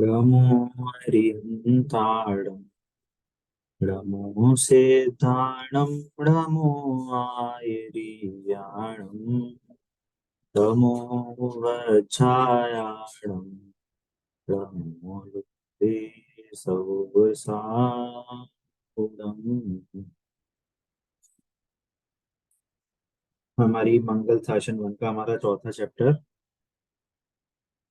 णमोऽरिहन्ताणं णमोऽसेताणं णमोऽआयरियाणं णमो वच्छायाणं णमो लुब्धे सौवसाकुलम्। हमारी मंगल शासन वन का हमारा चौथा चैप्टर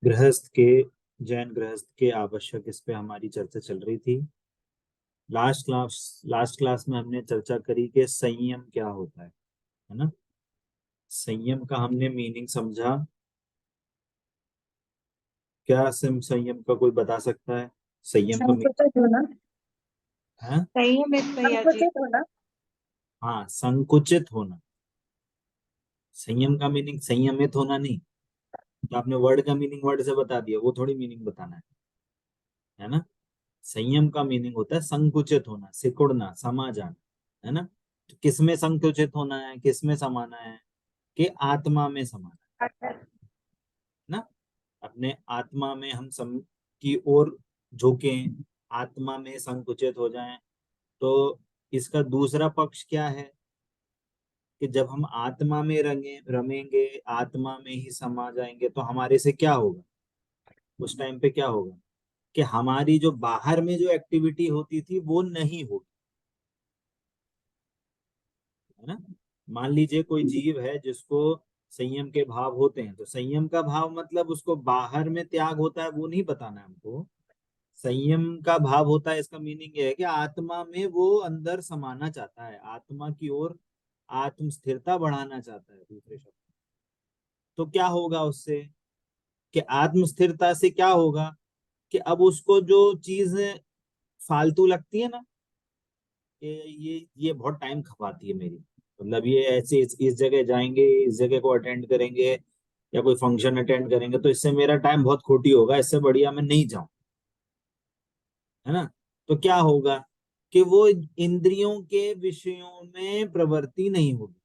गृहस्थ के जैन गृहस्थ के आवश्यक, इस पे हमारी चर्चा चल रही थी। लास्ट क्लास में हमने चर्चा करी कि संयम क्या होता है ना। संयम का हमने मीनिंग समझा। क्या संयम का कोई बता सकता है? संयम का मीनिंग संकुचित होना। है? संयमित भैया जी। संकुचित होना। हाँ, संकुचित होना। संयम का मीनिंग संयमित होना नहीं। तो आपने वर्ड का मीनिंग वर्ड से बता दिया, वो थोड़ी मीनिंग बताना है ना। संयम का मीनिंग होता है संकुचित होना, सिकुड़ना, समा जाना, है ना। तो किसमें संकुचित होना है, किसमें समाना है? कि आत्मा में समाना अच्छा। है ना। अपने आत्मा में हम सम की ओर झुकें, आत्मा में संकुचित हो जाएं। तो इसका दूसरा पक्ष क्या है कि जब हम आत्मा में रमेंगे, आत्मा में ही समा जाएंगे, तो हमारे से क्या होगा? उस टाइम पे क्या होगा कि हमारी जो बाहर में जो एक्टिविटी होती थी वो नहीं होगी, है ना। मान लीजिए कोई जीव है जिसको संयम के भाव होते हैं, तो संयम का भाव मतलब उसको बाहर में त्याग होता है वो नहीं बताना है हमको। संयम का भाव होता है, इसका मीनिंग ये है कि आत्मा में वो अंदर समाना चाहता है, आत्मा की ओर आत्म स्थिरता बढ़ाना चाहता है, दूसरे शब्द। तो क्या होगा उससे कि आत्म स्थिरता से क्या होगा कि अब उसको जो चीज फालतू लगती है ना, कि ये बहुत टाइम खपाती है मेरी, मतलब ये ऐसे इस जगह जाएंगे, इस जगह को अटेंड करेंगे या कोई फंक्शन अटेंड करेंगे, तो इससे मेरा टाइम बहुत खोटी होगा, इससे बढ़िया मैं नहीं जाऊं, है ना। तो क्या होगा कि वो इंद्रियों के विषयों में प्रवृत्ति नहीं होगी,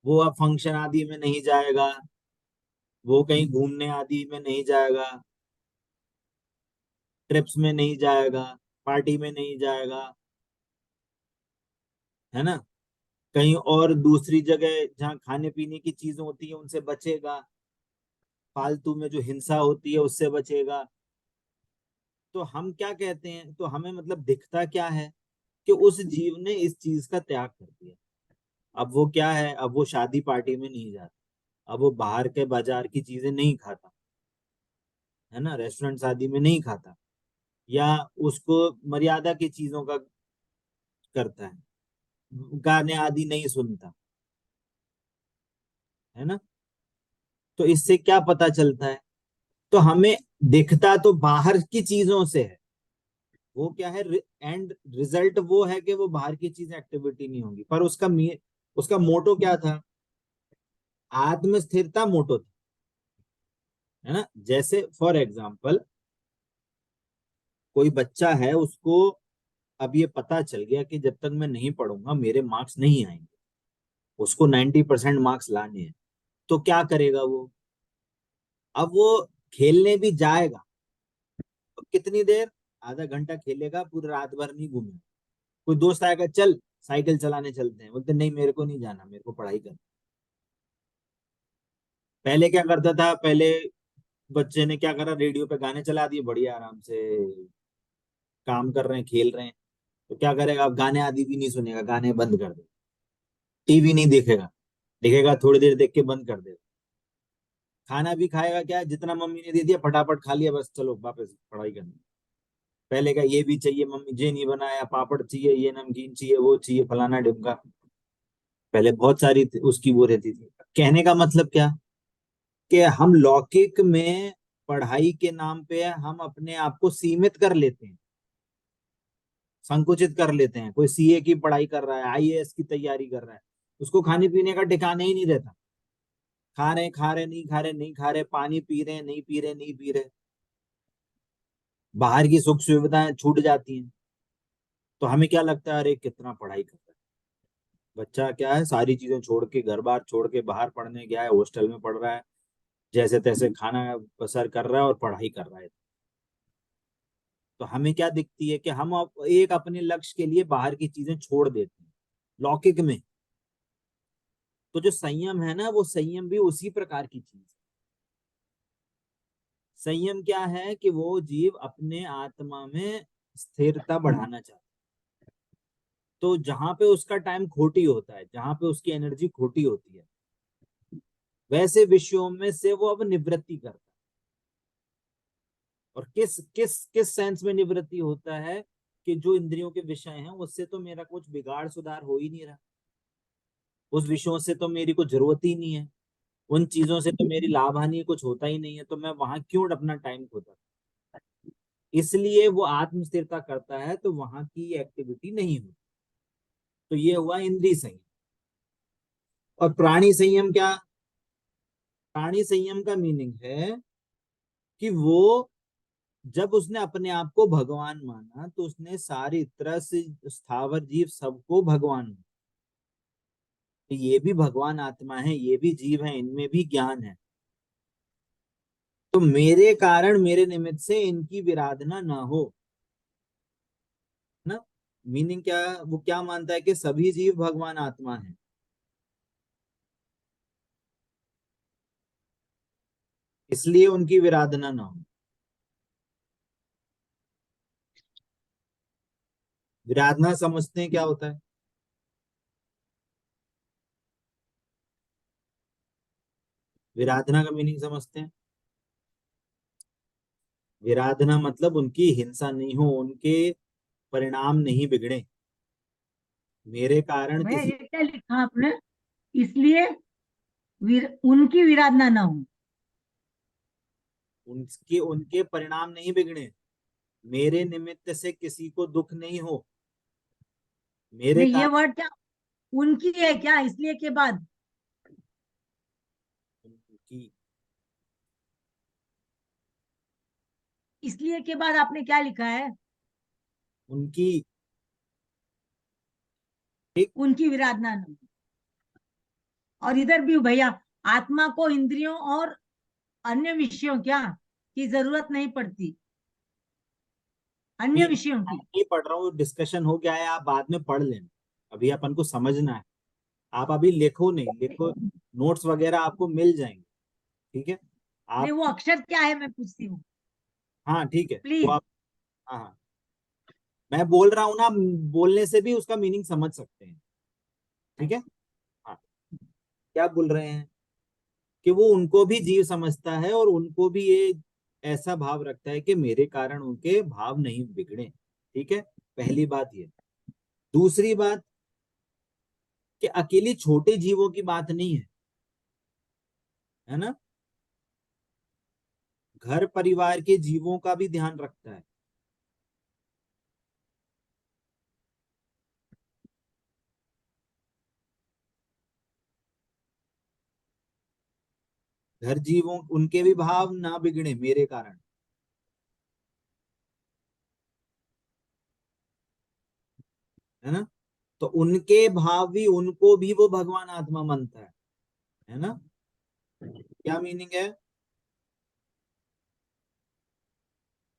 वो अब फंक्शन आदि में नहीं जाएगा, वो कहीं घूमने आदि में नहीं जाएगा, ट्रिप्स में नहीं जाएगा, पार्टी में नहीं जाएगा, है ना। कहीं और दूसरी जगह जहाँ खाने पीने की चीजें होती है उनसे बचेगा, फालतू में जो हिंसा होती है उससे बचेगा। तो हम क्या कहते हैं, तो हमें मतलब दिखता क्या है कि उस जीव ने इस चीज का त्याग कर दिया। अब वो क्या है, अब वो शादी पार्टी में नहीं जाता, अब वो बाहर के बाजार की चीजें नहीं खाता, है ना, रेस्टोरेंट शादी में नहीं खाता, या उसको मर्यादा की चीजों का करता है, गाने आदि नहीं सुनता, है ना। तो इससे क्या पता चलता है, तो हमें दिखता तो बाहर की चीजों से है, वो क्या है, एंड रिजल्ट वो है कि वो बाहर की चीज एक्टिविटी नहीं होगी, पर उसका मोटो क्या था? आत्म स्थिरता मोटो था, है ना। जैसे फॉर एग्जाम्पल कोई बच्चा है, उसको अब ये पता चल गया कि जब तक मैं नहीं पढ़ूंगा मेरे मार्क्स नहीं आएंगे, उसको 90% मार्क्स लाने हैं। तो क्या करेगा वो? अब वो खेलने भी जाएगा, तो कितनी देर, आधा घंटा खेलेगा, पूरी रात भर नहीं घूमेगा। कोई दोस्त आएगा, चल साइकिल चलाने चलते हैं, बोलते नहीं मेरे को नहीं जाना, मेरे को पढ़ाई करनी। पहले क्या करता था, पहले बच्चे ने क्या करा, रेडियो पे गाने चला दिए, बढ़िया आराम से काम कर रहे हैं, खेल रहे हैं। तो क्या करेगा, अब गाने आदि भी नहीं सुनेगा, गाने बंद कर दे। टीवी नहीं देखेगा, देखेगा थोड़ी देर देख के बंद कर देगा। खाना भी खाएगा क्या, जितना मम्मी ने दे दिया फटाफट खा लिया, बस चलो वापस पढ़ाई करनी। पहले का ये भी चाहिए मम्मी, ये नहीं बनाया, पापड़ चाहिए, ये नमकीन चाहिए, वो चाहिए, फलाना ढिमका। पहले बहुत सारी उसकी वो रहती थी। कहने का मतलब क्या कि हम लौकिक में पढ़ाई के नाम पे हम अपने आप को सीमित कर लेते हैं, संकुचित कर लेते हैं। कोई सीए की पढ़ाई कर रहा है, आईएएस की तैयारी कर रहा है, उसको खाने पीने का ठिकाना ही नहीं रहता। खा रहे नहीं खा रहे नहीं खा रहे, पानी पी रहे नहीं पी रहे नहीं पी रहे, बाहर की सुख सुविधाएं छूट जाती हैं। तो हमें क्या लगता है, अरे कितना पढ़ाई कर रहा है बच्चा, क्या है सारी चीजें छोड़ के, घर बार छोड़ के बाहर पढ़ने गया है, हॉस्टल में पढ़ रहा है, जैसे तैसे खाना बसर कर रहा है और पढ़ाई कर रहा है। तो हमें क्या दिखती है कि हम एक अपने लक्ष्य के लिए बाहर की चीजें छोड़ देते हैं लौकिक में। तो जो संयम है ना, वो संयम भी उसी प्रकार की चीज है। संयम क्या है कि वो जीव अपने आत्मा में स्थिरता बढ़ाना चाहता है। तो जहां पे उसका टाइम खोटी होता है, जहां पे उसकी एनर्जी खोटी होती है, वैसे विषयों में से वो अब निवृत्ति करता है। और किस किस किस सेंस में निवृत्ति होता है कि जो इंद्रियों के विषय हैं उससे तो मेरा कुछ बिगाड़ सुधार हो ही नहीं रहा, उस विषयों से तो मेरी कुछ जरूरत ही नहीं है, उन चीजों से तो मेरी लाभ हानि कुछ होता ही नहीं है, तो मैं वहां क्यों अपना टाइम खोता। इसलिए वो आत्म स्थिरता करता है, तो वहां की एक्टिविटी नहीं होती। तो ये हुआ इंद्रिय संयम। और प्राणी संयम क्या? प्राणी संयम का मीनिंग है कि वो जब उसने अपने आप को भगवान माना, तो उसने सारी तरह से स्थावर जीव सबको भगवान माना। तो ये भी भगवान आत्मा है, ये भी जीव है, इनमें भी ज्ञान है। तो मेरे कारण मेरे निमित्त से इनकी विराधना ना हो, ना। मीनिंग क्या? वो क्या मानता है कि सभी जीव भगवान आत्मा है, इसलिए उनकी विराधना ना हो। विराधना समझते हैं क्या होता है? विराधना का मीनिंग समझते हैं? विराधना मतलब उनकी हिंसा नहीं हो, उनके परिणाम नहीं बिगड़े, मेरे कारण भैया किसी। ये क्या लिखा आपने? इसलिए उनकी विराधना ना हो। उनके उनके परिणाम नहीं बिगड़े, मेरे निमित्त से किसी को दुख नहीं हो, मेरे नहीं, ये कारण। वर्ड क्या उनकी है क्या इसलिए के बाद? उनकी इसलिए के बाद आपने क्या लिखा है? उनकी एक उनकी विराधना ना हो। और इधर भी भैया, आत्मा को इंद्रियों और अन्य विषयों क्या की जरूरत नहीं पड़ती, अन्य भी विषयों की। नहीं पढ़ रहा हूँ, डिस्कशन हो गया है, आप बाद में पढ़ लेना। अभी अपन को समझना है। आप अभी लिखो नहीं, लिखो, नोट्स वगैरह आपको मिल जाएंगे। ठीक है। नहीं, आप, वो अक्षर क्या है मैं पूछती हूँ, हाँ ठीक है, वो प्लीज। आप, हाँ हाँ, मैं बोल रहा हूँ ना, बोलने से भी उसका मीनिंग समझ सकते हैं। ठीक है। हाँ, क्या बोल रहे हैं कि वो उनको भी जीव समझता है, और उनको भी ये ऐसा भाव रखता है कि मेरे कारण उनके भाव नहीं बिगड़े। ठीक है। पहली बात ये। दूसरी बात कि अकेली छोटे जीवों की बात नहीं है, है ना। घर परिवार के जीवों का भी ध्यान रखता है। घर जीवों उनके भी भाव ना बिगड़े मेरे कारण, है ना। तो उनके भाव भी, उनको भी वो भगवान आत्मा मानता है ना। क्या मीनिंग है?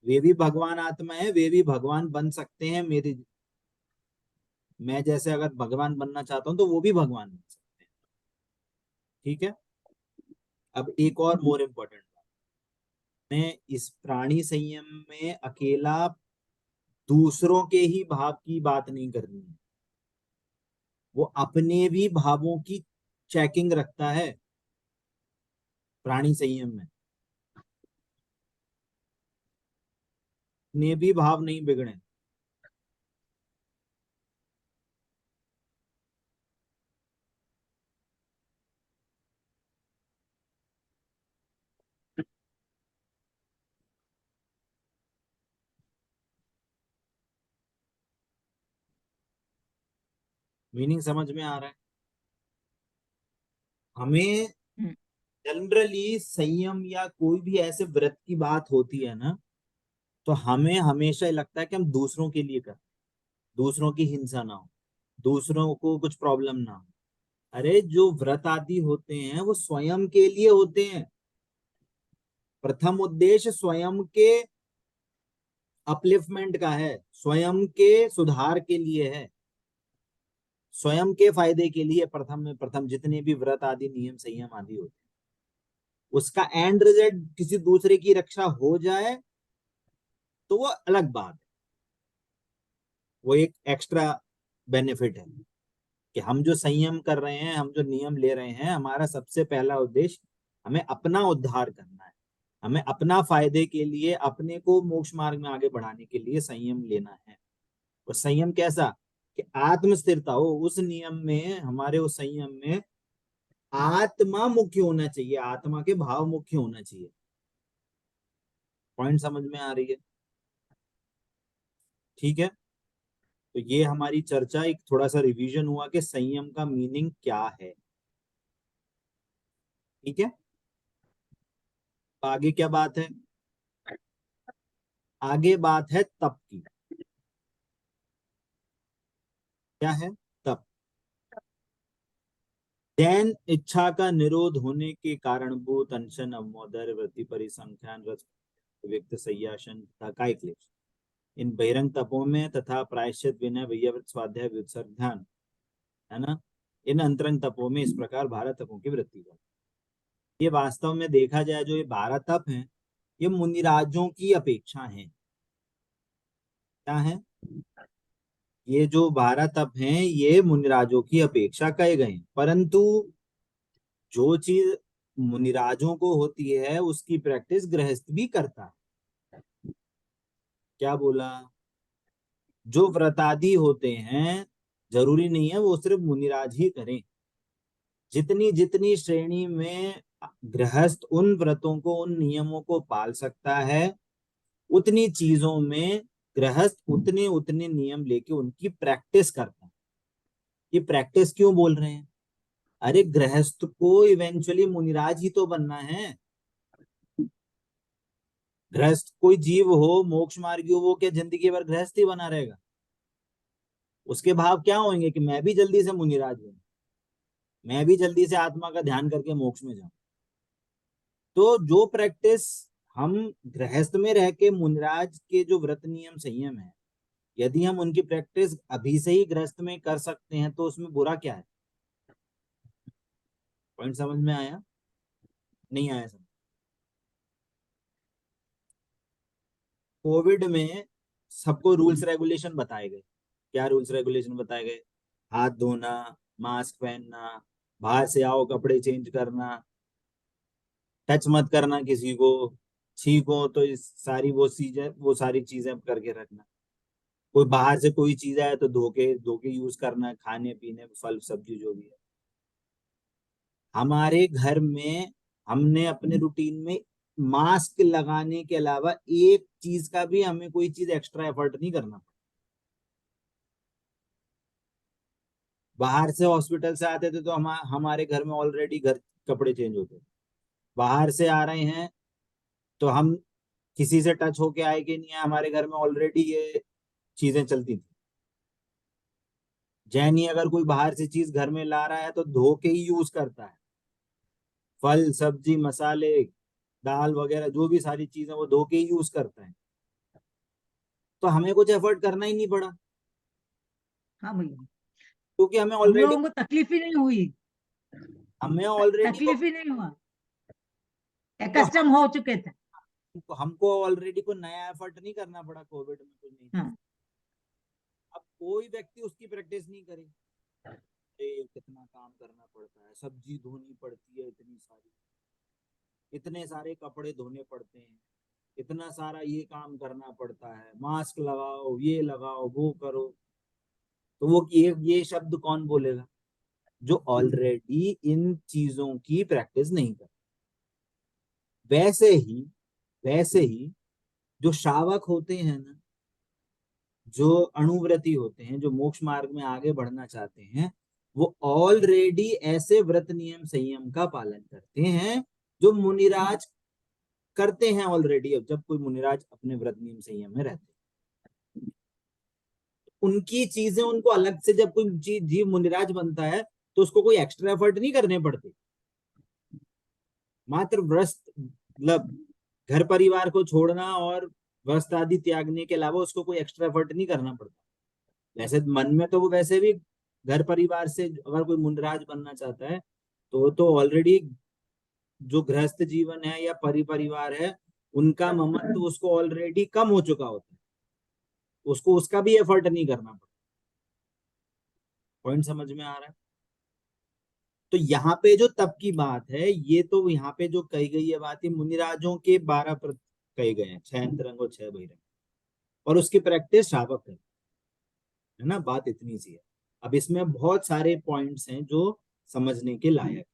वे भी भगवान आत्मा है, वे भी भगवान बन सकते हैं मेरे, मैं जैसे अगर भगवान बनना चाहता हूं तो वो भी भगवान बन सकते हैं। ठीक है। अब एक और मोर इम्पोर्टेंट बात, मैं इस प्राणी संयम में अकेला दूसरों के ही भाव की बात नहीं करनी है, वो अपने भी भावों की चेकिंग रखता है प्राणी संयम में। अपने भी भाव नहीं बिगड़े। मीनिंग समझ में आ रहा है? हमें हम्म, जनरली संयम या कोई भी ऐसे व्रत की बात होती है ना, तो हमें हमेशा लगता है कि हम दूसरों के लिए करें, दूसरों की हिंसा ना हो, दूसरों को कुछ प्रॉब्लम ना हो। अरे जो व्रत आदि होते हैं वो स्वयं के लिए होते हैं, प्रथम उद्देश्य स्वयं के अपलिफ्टमेंट का है, स्वयं के सुधार के लिए है, स्वयं के फायदे के लिए। प्रथम में प्रथम जितने भी व्रत आदि नियम संयम आदि होते हैं, उसका एंड रिजल्ट किसी दूसरे की रक्षा हो जाए तो वो अलग बात है, वो एक एक्स्ट्रा बेनिफिट है कि हम जो संयम कर रहे हैं, हम जो नियम ले रहे हैं, हमारा सबसे पहला उद्देश्य हमें अपना उद्धार करना है, हमें अपना फायदे के लिए, अपने को मोक्ष मार्ग में आगे बढ़ाने के लिए संयम लेना है। और संयम कैसा कि आत्म स्थिरता हो उस नियम में, हमारे उस संयम में आत्मा मुख्य होना चाहिए, आत्मा के भाव मुख्य होना चाहिए। पॉइंट समझ में आ रही है? ठीक है, तो ये हमारी चर्चा, एक थोड़ा सा रिवीजन हुआ कि संयम का मीनिंग क्या है। ठीक है, आगे क्या बात है? आगे बात है तप की। क्या है? तप। जैन इच्छा का निरोध होने के कारणभूत अनशन, अवमोदर, वृत्ति परिसंख्यान, रस व्यक्त, सय्यासन तथा काय क्लेश, इन बहिरंग तपों में तथा प्रायश्चित, विनय, वैयव्रत, स्वाध्याय, व्युत्सर्ग, ध्यान, है ना, इन अंतरंग तपों में इस प्रकार 12 तपों की वृत्ति कर। ये वास्तव में देखा जाए, जो ये 12 तप हैं, ये मुनिराजों की अपेक्षा हैं। क्या है? ये जो 12 तप हैं, ये मुनिराजों की अपेक्षा कहे गए, परंतु जो चीज मुनिराजों को होती है उसकी प्रैक्टिस गृहस्थ भी करता है। क्या बोला? जो व्रतादि होते हैं, जरूरी नहीं है वो सिर्फ मुनिराज ही करें। जितनी जितनी श्रेणी में गृहस्थ उन व्रतों को, उन नियमों को पाल सकता है, उतनी चीजों में गृहस्थ उतने उतने नियम लेके उनकी प्रैक्टिस करता है। ये प्रैक्टिस क्यों बोल रहे हैं? अरे गृहस्थ को इवेंचुअली मुनिराज ही तो बनना है। गृहस्थ कोई जीव हो, मोक्ष मार्गी हो, वो क्या जिंदगी भर गृहस्थ ही बना रहेगा? उसके भाव क्या होंगे कि मैं भी जल्दी से मुनिराज बनूं, मैं भी जल्दी से आत्मा का ध्यान करके मोक्ष में जाऊं। तो जो प्रैक्टिस हम गृहस्थ में रह के मुनिराज के जो व्रत नियम संयम है, यदि हम उनकी प्रैक्टिस अभी से ही गृहस्थ में कर सकते हैं तो उसमें बुरा क्या है? पॉइंट समझ में आया? नहीं आया समझ? कोविड में सबको रूल्स रेगुलेशन बताए गए। क्या रूल्स रेगुलेशन बताए गए? हाथ धोना, मास्क पहनना, बाहर से आओ कपड़े चेंज करना, टच मत करना किसी को, छींको तो इस सारी वो सारी चीजें करके रखना। कोई बाहर से कोई चीज आए तो धोके धोके यूज करना, खाने पीने फल सब्जी जो भी है। हमारे घर में हमने अपने रूटीन में मास्क लगाने के अलावा एक चीज का भी हमें कोई चीज एक्स्ट्रा एफर्ट नहीं करना। बाहर से हॉस्पिटल से आते थे तो हमारे घर में ऑलरेडी घर कपड़े चेंज होते थे। बाहर से आ रहे हैं तो हम किसी से टच होके आए कि नहीं है, हमारे घर में ऑलरेडी ये चीजें चलती थी। जैनी अगर कोई बाहर से चीज घर में ला रहा है तो धो के ही यूज करता है। फल सब्जी मसाले दाल वगैरह जो भी सारी चीजें वो धो के ही यूज करता है। तो हमें कुछ एफर्ट करना ही नहीं पड़ा, हाँ भैया, क्योंकि हमें हम ऑलरेडी लोगों को तकलीफ ही नहीं हुई, हमें ऑलरेडी तकलीफ ही नहीं हुआ, तो कस्टम हो चुके थे। हमको ऑलरेडी को नया एफर्ट नहीं करना पड़ा कोविड में कुछ नहीं चीज। हाँ, अब कोई व्यक्ति उसकी प्रैक्टिस नहीं करे। अरे कितना काम करना पड़ता है, सब्जी धोनी पड़ती है इतनी सारी, इतने सारे कपड़े धोने पड़ते हैं, इतना सारा ये काम करना पड़ता है, मास्क लगाओ, ये लगाओ, वो करो। तो वो ये शब्द कौन बोलेगा? जो ऑलरेडी इन चीजों की प्रैक्टिस नहीं कर। वैसे ही वैसे ही जो शावक होते हैं ना, जो अणुव्रती होते हैं, जो मोक्ष मार्ग में आगे बढ़ना चाहते हैं, वो ऑलरेडी ऐसे व्रत नियम संयम का पालन करते हैं जो मुनिराज करते हैं ऑलरेडी। अब जब कोई मुनिराज अपने व्रत नियम संयम में रहते हैं, उनकी चीजें उनको अलग से, जब कोई जीव मुनिराज बनता है तो उसको कोई एक्स्ट्रा एफर्ट नहीं करने पड़ते। मात्र व्रत मतलब घर परिवार को छोड़ना और वस्त्र आदि त्यागने के अलावा उसको कोई एक्स्ट्रा एफर्ट नहीं करना पड़ता। वैसे मन में तो वो वैसे भी घर परिवार से, अगर कोई मुंडराज बनना चाहता है तो ऑलरेडी जो गृहस्थ जीवन है या परिवार है, उनका ममत्व तो उसको ऑलरेडी कम हो चुका होता है, उसको उसका भी एफर्ट नहीं करना पड़ता। पॉइंट समझ में आ रहा है? तो यहाँ पे जो तप की बात है, ये तो यहाँ पे जो कही गई है बात, ये मुनिराजों के 12 कहे गए हैं, 6 अंतरंग और 6 बहिरंग, और उसकी प्रैक्टिस श्रावक है ना। बात इतनी सी है। अब इसमें बहुत सारे पॉइंट्स हैं जो समझने के लायक।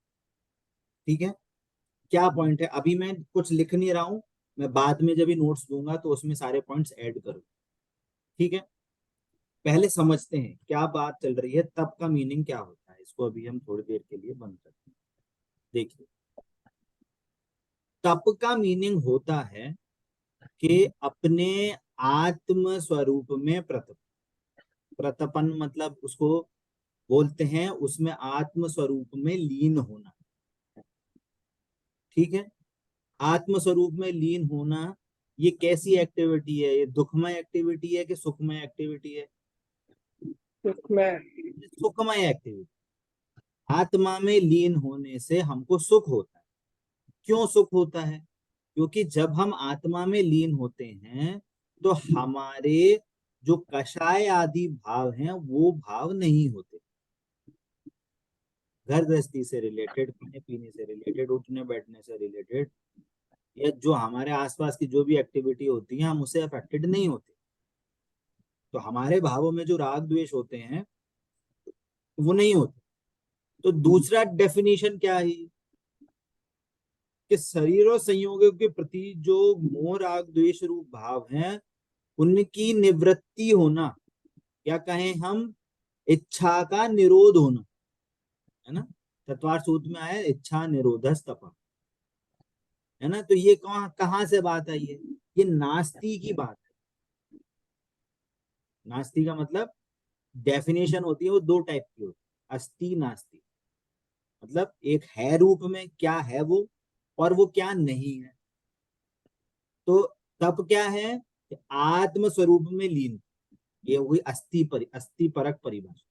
ठीक है, क्या पॉइंट है अभी मैं कुछ लिख नहीं रहा हूं, मैं बाद में जब भी नोट्स दूंगा तो उसमें सारे पॉइंट्स ऐड करूँ। ठीक है, पहले समझते हैं क्या बात चल रही है, तप का मीनिंग क्या होता है। इसको अभी हम थोड़ी देर के लिए बंद करते हैं। देखिए, तप का मीनिंग होता है कि अपने आत्म स्वरूप में प्रतपन, मतलब उसको बोलते हैं उसमें आत्म स्वरूप में लीन होना। ठीक है, आत्म स्वरूप में लीन होना, ये कैसी एक्टिविटी है? ये दुखमय एक्टिविटी है कि सुखमय एक्टिविटी है? सुखमय। सुखमय एक्टिविटी। आत्मा में लीन होने से हमको सुख होता है। क्यों सुख होता है? क्योंकि जब हम आत्मा में लीन होते हैं तो हमारे जो कषाय आदि भाव हैं वो भाव नहीं होते। घर गृहस्थी से रिलेटेड, खाने पीने से रिलेटेड, उठने बैठने से रिलेटेड, या जो हमारे आसपास की जो भी एक्टिविटी होती है, हम उससे अफेक्टेड नहीं होते। तो हमारे भावों में जो राग द्वेष होते हैं वो नहीं होते। तो दूसरा डेफिनेशन क्या है कि शरीर और संयोगों के प्रति जो मोह राग द्वेष रूप भाव हैं, उनकी निवृत्ति होना, या कहें हम इच्छा का निरोध होना, है ना। चतवार सूत्र में आया इच्छा निरोधस तप, है ना। तो ये कहाँ से बात आई है? ये नास्ती की बात है। नास्ती का मतलब डेफिनेशन होती है वो दो टाइप की होती है, अस्ति नास्ति। मतलब एक है रूप में क्या है वो, और वो क्या नहीं है। तो तप क्या है? आत्म स्वरूप में लीन, ये हुई अस्थि परक परिभाषा।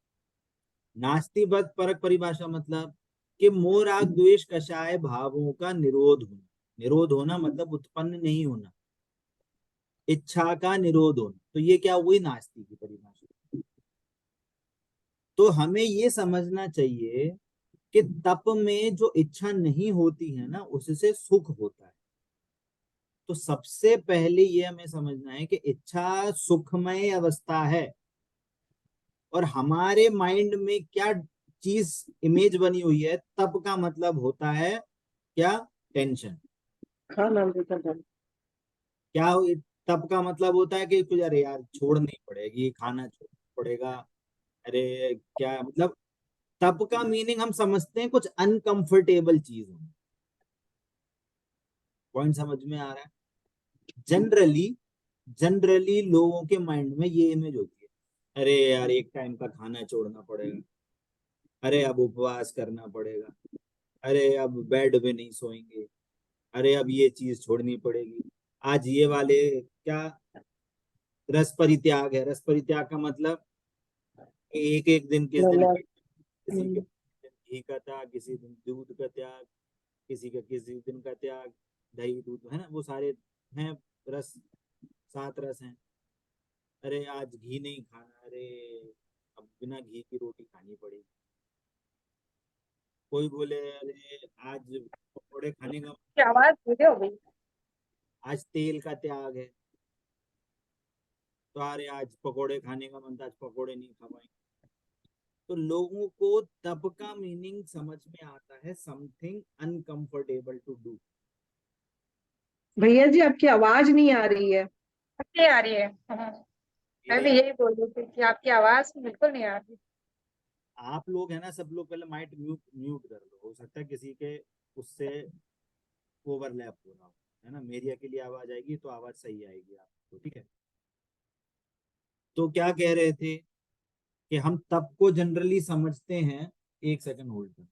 नास्ति परक परिभाषा मतलब कि मोह राग द्वेष कषाय भावों का निरोध होना। निरोध होना मतलब उत्पन्न नहीं होना, इच्छा का निरोध होना। तो ये क्या हुई? नास्ति की परिभाषा। तो हमें ये समझना चाहिए कि तप में जो इच्छा नहीं होती है ना, उससे सुख होता है। तो सबसे पहले ये हमें समझना है कि इच्छा सुखमय अवस्था है, और हमारे माइंड में क्या चीज इमेज बनी हुई है, तप का मतलब होता है क्या? टेंशन। खाना भी क्या तप का मतलब होता है कि कुछ, अरे यार छोड़नी पड़ेगी, खाना छोड़ना पड़ेगा, अरे क्या मतलब? तप का मीनिंग हम समझते हैं कुछ अनकंफर्टेबल चीज हो। पॉइंट समझ में आ रहा है? जनरली जनरली लोगों के माइंड में ये इमेज होती है, अरे यार एक टाइम का खाना छोड़ना पड़ेगा, अरे अब उपवास करना पड़ेगा, अरे अब बेड पे नहीं सोएंगे, अरे अब ये चीज छोड़नी पड़ेगी, आज ये वाले क्या रस परित्याग है। रस परित्याग का मतलब एक एक दिन, किस दिन मतलब। किसी के दिन घी का त्याग, किसी दिन दूध का त्याग, किसी का किसी दिन का त्याग, दही दूध, है ना, वो सारे हैं रस, 7 रस हैं। अरे आज घी नहीं खाना, अरे अब बिना घी की रोटी खानी पड़ेगी। कोई बोले अरे आज पकौड़े खाने का, क्या आवाज धीरे हो गई? आज तेल का त्याग है, तो अरे आज पकोड़े खाने का मन था, आज पकोड़े नहीं खा पाएंगे। तो लोगों को तब का मीनिंग समझ में आता है समथिंग अनकंफर्टेबल टू डू। भैया जी आपकी आवाज नहीं आ रही है। नहीं आ रही है। मैं मेरे भी यही बोल रही थी कि आपकी आवाज बिल्कुल नहीं आ रही। आप लोग है ना, सब लोग पहले माइक म्यूट म्यूट कर लो, हो सकता है किसी के उससे ओवरलैप हो रहा हो, है ना। मेरी अकेली आवाज आएगी तो आवाज सही आएगी आपको, ठीक है। तो क्या कह रहे थे कि हम तब को जनरली समझते हैं, एक सेकंड होल्ड कर।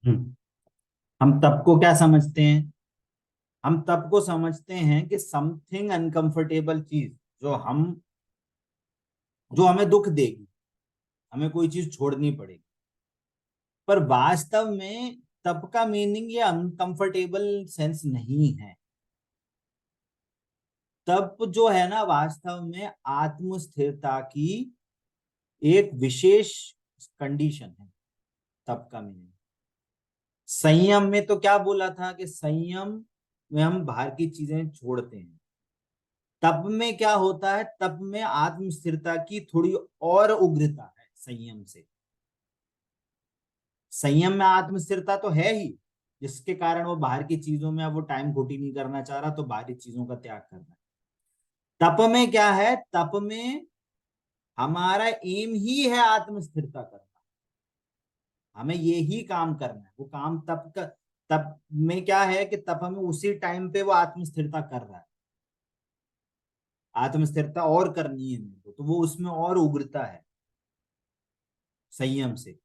हम तप को क्या समझते हैं? हम तप को समझते हैं कि समथिंग अनकंफर्टेबल चीज जो हमें दुख देगी, हमें कोई चीज छोड़नी पड़ेगी। पर वास्तव में तप का मीनिंग ये अनकंफर्टेबल सेंस नहीं है। तप जो है ना, वास्तव में आत्म स्थिरता की एक विशेष कंडीशन है। तप का मीनिंग संयम में तो क्या बोला था कि संयम में हम बाहर की चीजें छोड़ते हैं। तप में क्या होता है? तप में आत्म स्थिरता की थोड़ी और उग्रता है संयम से। संयम में आत्म स्थिरता तो है ही, जिसके कारण वो बाहर की चीजों में अब वो टाइम खोटी नहीं करना चाह रहा, तो बाहरी चीजों का त्याग कर रहा है। तप में क्या है? तप में हमारा एम ही है आत्म स्थिरता करना। हमें ये ही काम करना है। वो काम तप का, तप में क्या है कि तप हमें उसी टाइम पे वो आत्म स्थिरता कर रहा है। आत्म स्थिरता और करनी है मेरे को, तो वो उसमें और उग्रता है संयम से,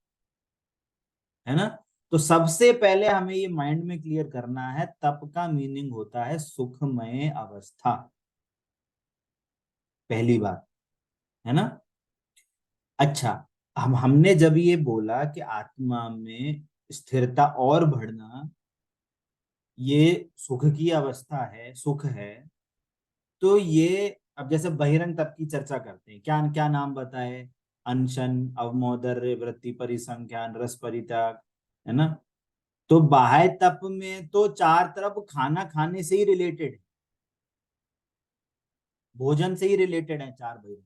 है ना। तो सबसे पहले हमें ये माइंड में क्लियर करना है, तप का मीनिंग होता है सुखमय अवस्था। पहली बात, है ना। अच्छा, हमने जब ये बोला कि आत्मा में स्थिरता और बढ़ना ये सुख की अवस्था है, सुख है, तो ये अब जैसे बहिरंग तप की चर्चा करते हैं, क्या क्या नाम बताए? अनशन, अवमोदर्य, वृत्ति परिसंख्यान, रस परित्याग, है ना। तो बाह्य तप में तो चार तरफ खाना खाने से ही रिलेटेड है, भोजन से ही रिलेटेड है चार बहिरंग,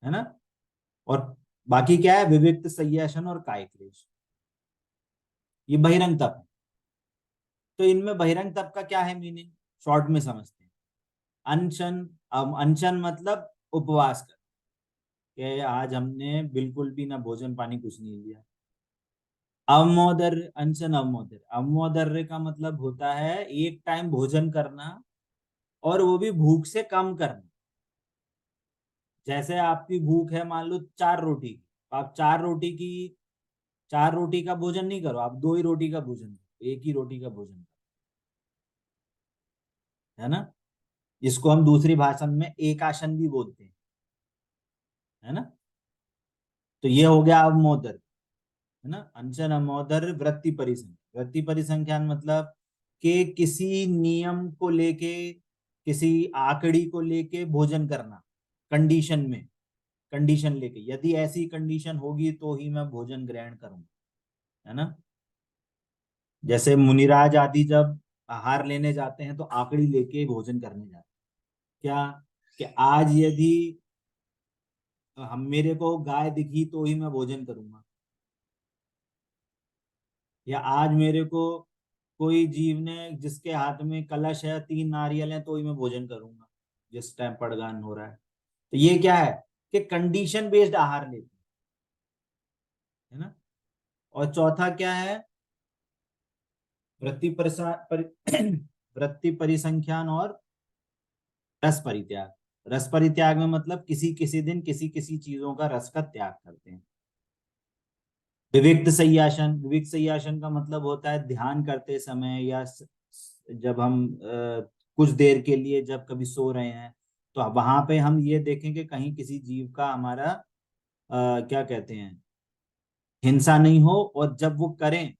है ना। और बाकी क्या है? विविक्त, संयशन और काय क्लेश, ये बहिरंग तप है। तो इनमें बहिरंग तप का क्या है मीनिंग? शॉर्ट में समझते हैं। अनशन, अनशन मतलब उपवास कर, कि आज हमने बिल्कुल भी ना भोजन पानी कुछ नहीं लिया। अवमोदर्य, अनशन अवमोदर्य, अवमोदर्य का मतलब होता है एक टाइम भोजन करना, और वो भी भूख से कम करना। जैसे आपकी भूख है मान लो 4 रोटी की, तो आप 4 रोटी का भोजन नहीं करो, आप 2 ही रोटी का भोजन करो, एक ही रोटी का भोजन करो, है ना। इसको हम दूसरी भाषा में एक आसन भी बोलते हैं, है ना। तो ये हो गया अवमोदर, है ना। अनशन, अवमोदर, वृत्ति परिसंख्यान। वृत्ति परिसंख्यान मतलब कि किसी नियम को लेके, किसी आकड़ी को लेके भोजन करना, कंडीशन में, कंडीशन लेके, यदि ऐसी कंडीशन होगी तो ही मैं भोजन ग्रहण करूंगा, है ना। जैसे मुनिराज आदि जब आहार लेने जाते हैं तो आकड़ी लेके भोजन करने जाते हैं। क्या? कि आज यदि हम, मेरे को गाय दिखी तो ही मैं भोजन करूंगा, या आज मेरे को कोई जीव ने, जिसके हाथ में कलश है, 3 नारियल है, तो ही मैं भोजन करूंगा जिस टाइम पड़गान हो रहा है। तो ये क्या है कि कंडीशन बेस्ड आहार लेते हैं, है ना। और चौथा क्या है? वृत्ति वृत्ति परिसंख्यान और रस परित्याग। रस परित्याग में मतलब किसी किसी दिन किसी किसी चीजों का रस का त्याग करते हैं। विविक्त संयासन, विविक्त संयासन का मतलब होता है ध्यान करते समय, या जब हम कुछ देर के लिए जब कभी सो रहे हैं, तो वहां पे हम ये देखें कि कहीं किसी जीव का हमारा क्या कहते हैं, हिंसा नहीं हो, और जब वो करें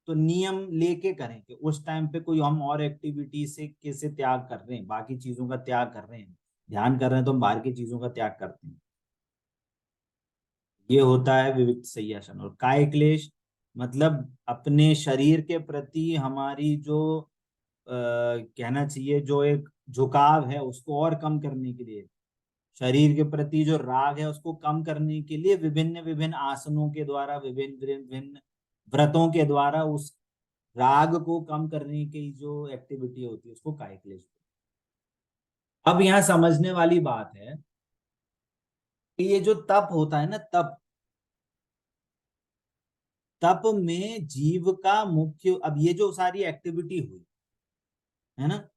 तो नियम लेके करें कि उस टाइम पे कोई हम और एक्टिविटी से कैसे त्याग कर रहे हैं, बाकी चीजों का त्याग कर रहे हैं। ध्यान कर रहे हैं तो हम बाहर की चीजों का त्याग करते हैं। ये होता है विविक्त संयासन। और काय क्लेश मतलब अपने शरीर के प्रति हमारी जो कहना चाहिए, जो एक झुकाव है उसको और कम करने के लिए, शरीर के प्रति जो राग है उसको कम करने के लिए विभिन्न विभिन्न आसनों के द्वारा, विभिन्न विभिन्न व्रतों के द्वारा उस राग को कम करने की जो एक्टिविटी होती है उसको काय क्लेश। अब यहाँ समझने वाली बात है कि ये जो तप होता है ना, तप, तप में जीव का मुख्य, अब ये जो सारी एक्टिविटी हुई, है ना,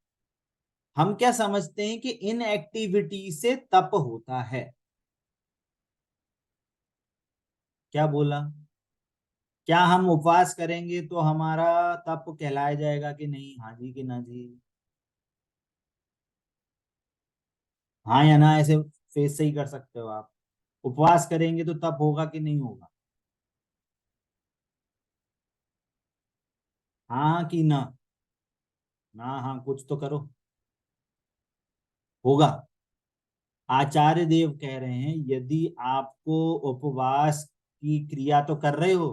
हम क्या समझते हैं कि इन एक्टिविटी से तप होता है। क्या बोला? क्या हम उपवास करेंगे तो हमारा तप कहलाया जाएगा कि नहीं? हाँ जी कि ना जी? हाँ या ना, ऐसे फेस से ही कर सकते हो आप। उपवास करेंगे तो तप होगा कि नहीं होगा? हाँ कि ना? ना हाँ कुछ तो करो। होगा। आचार्य देव कह रहे हैं यदि आपको उपवास की क्रिया तो कर रहे हो,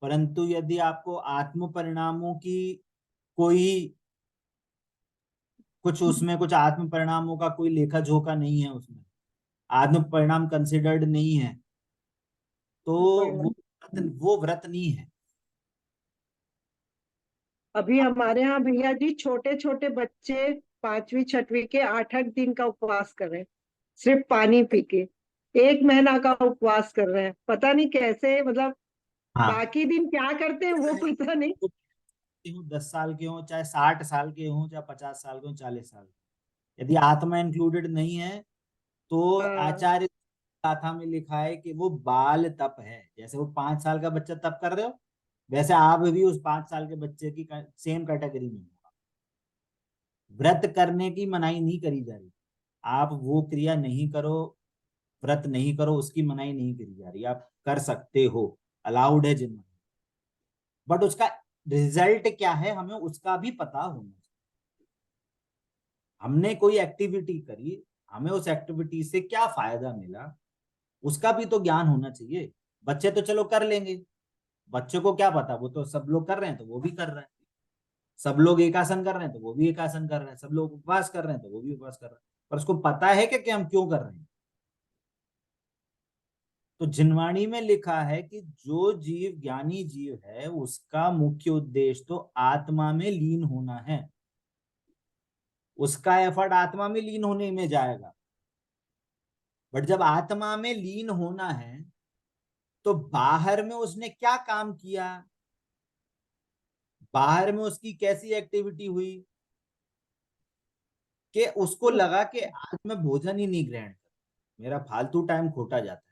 परंतु यदि आपको आत्म परिणामों की कोई कुछ उसमें कुछ आत्म परिणामों का कोई लेखा जोखा नहीं है, उसमें आत्म परिणाम कंसिडर्ड नहीं है, तो परिणाम। वो व्रत नहीं है। अभी हमारे यहाँ भैया जी छोटे छोटे बच्चे 5वीं 6वीं के 8-8 दिन का उपवास कर रहे हैं, सिर्फ पानी पी के 1 महीना का उपवास कर रहे हैं। पता नहीं कैसे, मतलब हाँ, बाकी दिन क्या करते हैं वो पता नहीं। 10 साल के हो, चाहे 60 साल के हो, चाहे 50 साल के हो, 40 साल के, यदि आत्मा इंक्लूडेड नहीं है तो हाँ आचार्य गाथा में लिखा है कि वो बाल तप है। जैसे वो 5 साल का बच्चा तप कर रहे हो, वैसे आप भी उस 5 साल के बच्चे की सेम कैटेगरी में हो। व्रत करने की मनाही नहीं करी जा रही, आप वो क्रिया नहीं करो, व्रत नहीं करो, उसकी मनाही नहीं करी जा रही, आप कर सकते हो, अलाउड है जिनमें। बट उसका रिजल्ट क्या है हमें उसका भी पता होना चाहिए। हमने कोई एक्टिविटी करी, हमें उस एक्टिविटी से क्या फायदा मिला, उसका भी तो ज्ञान होना चाहिए। बच्चे तो चलो कर लेंगे, बच्चे को क्या पता, वो तो सब लोग कर रहे हैं तो वो भी कर रहे हैं, सब लोग एक आसन कर रहे हैं तो वो भी एक आसन कर रहे हैं, सब लोग उपवास कर रहे हैं तो वो भी उपवास कर रहे हैं, पर उसको पता है कि हम क्यों कर रहे हैं। तो जिनवाणी में लिखा है कि जो जीव ज्ञानी जीव है उसका मुख्य उद्देश्य तो आत्मा में लीन होना है, उसका एफर्ट आत्मा में लीन होने में जाएगा। बट जब आत्मा में लीन होना है तो बाहर में उसने क्या काम किया, बाहर में उसकी कैसी एक्टिविटी हुई कि उसको लगा कि आज मैं भोजन ही नहीं ग्रहण कर, मेरा फालतू टाइम खोटा जाता है।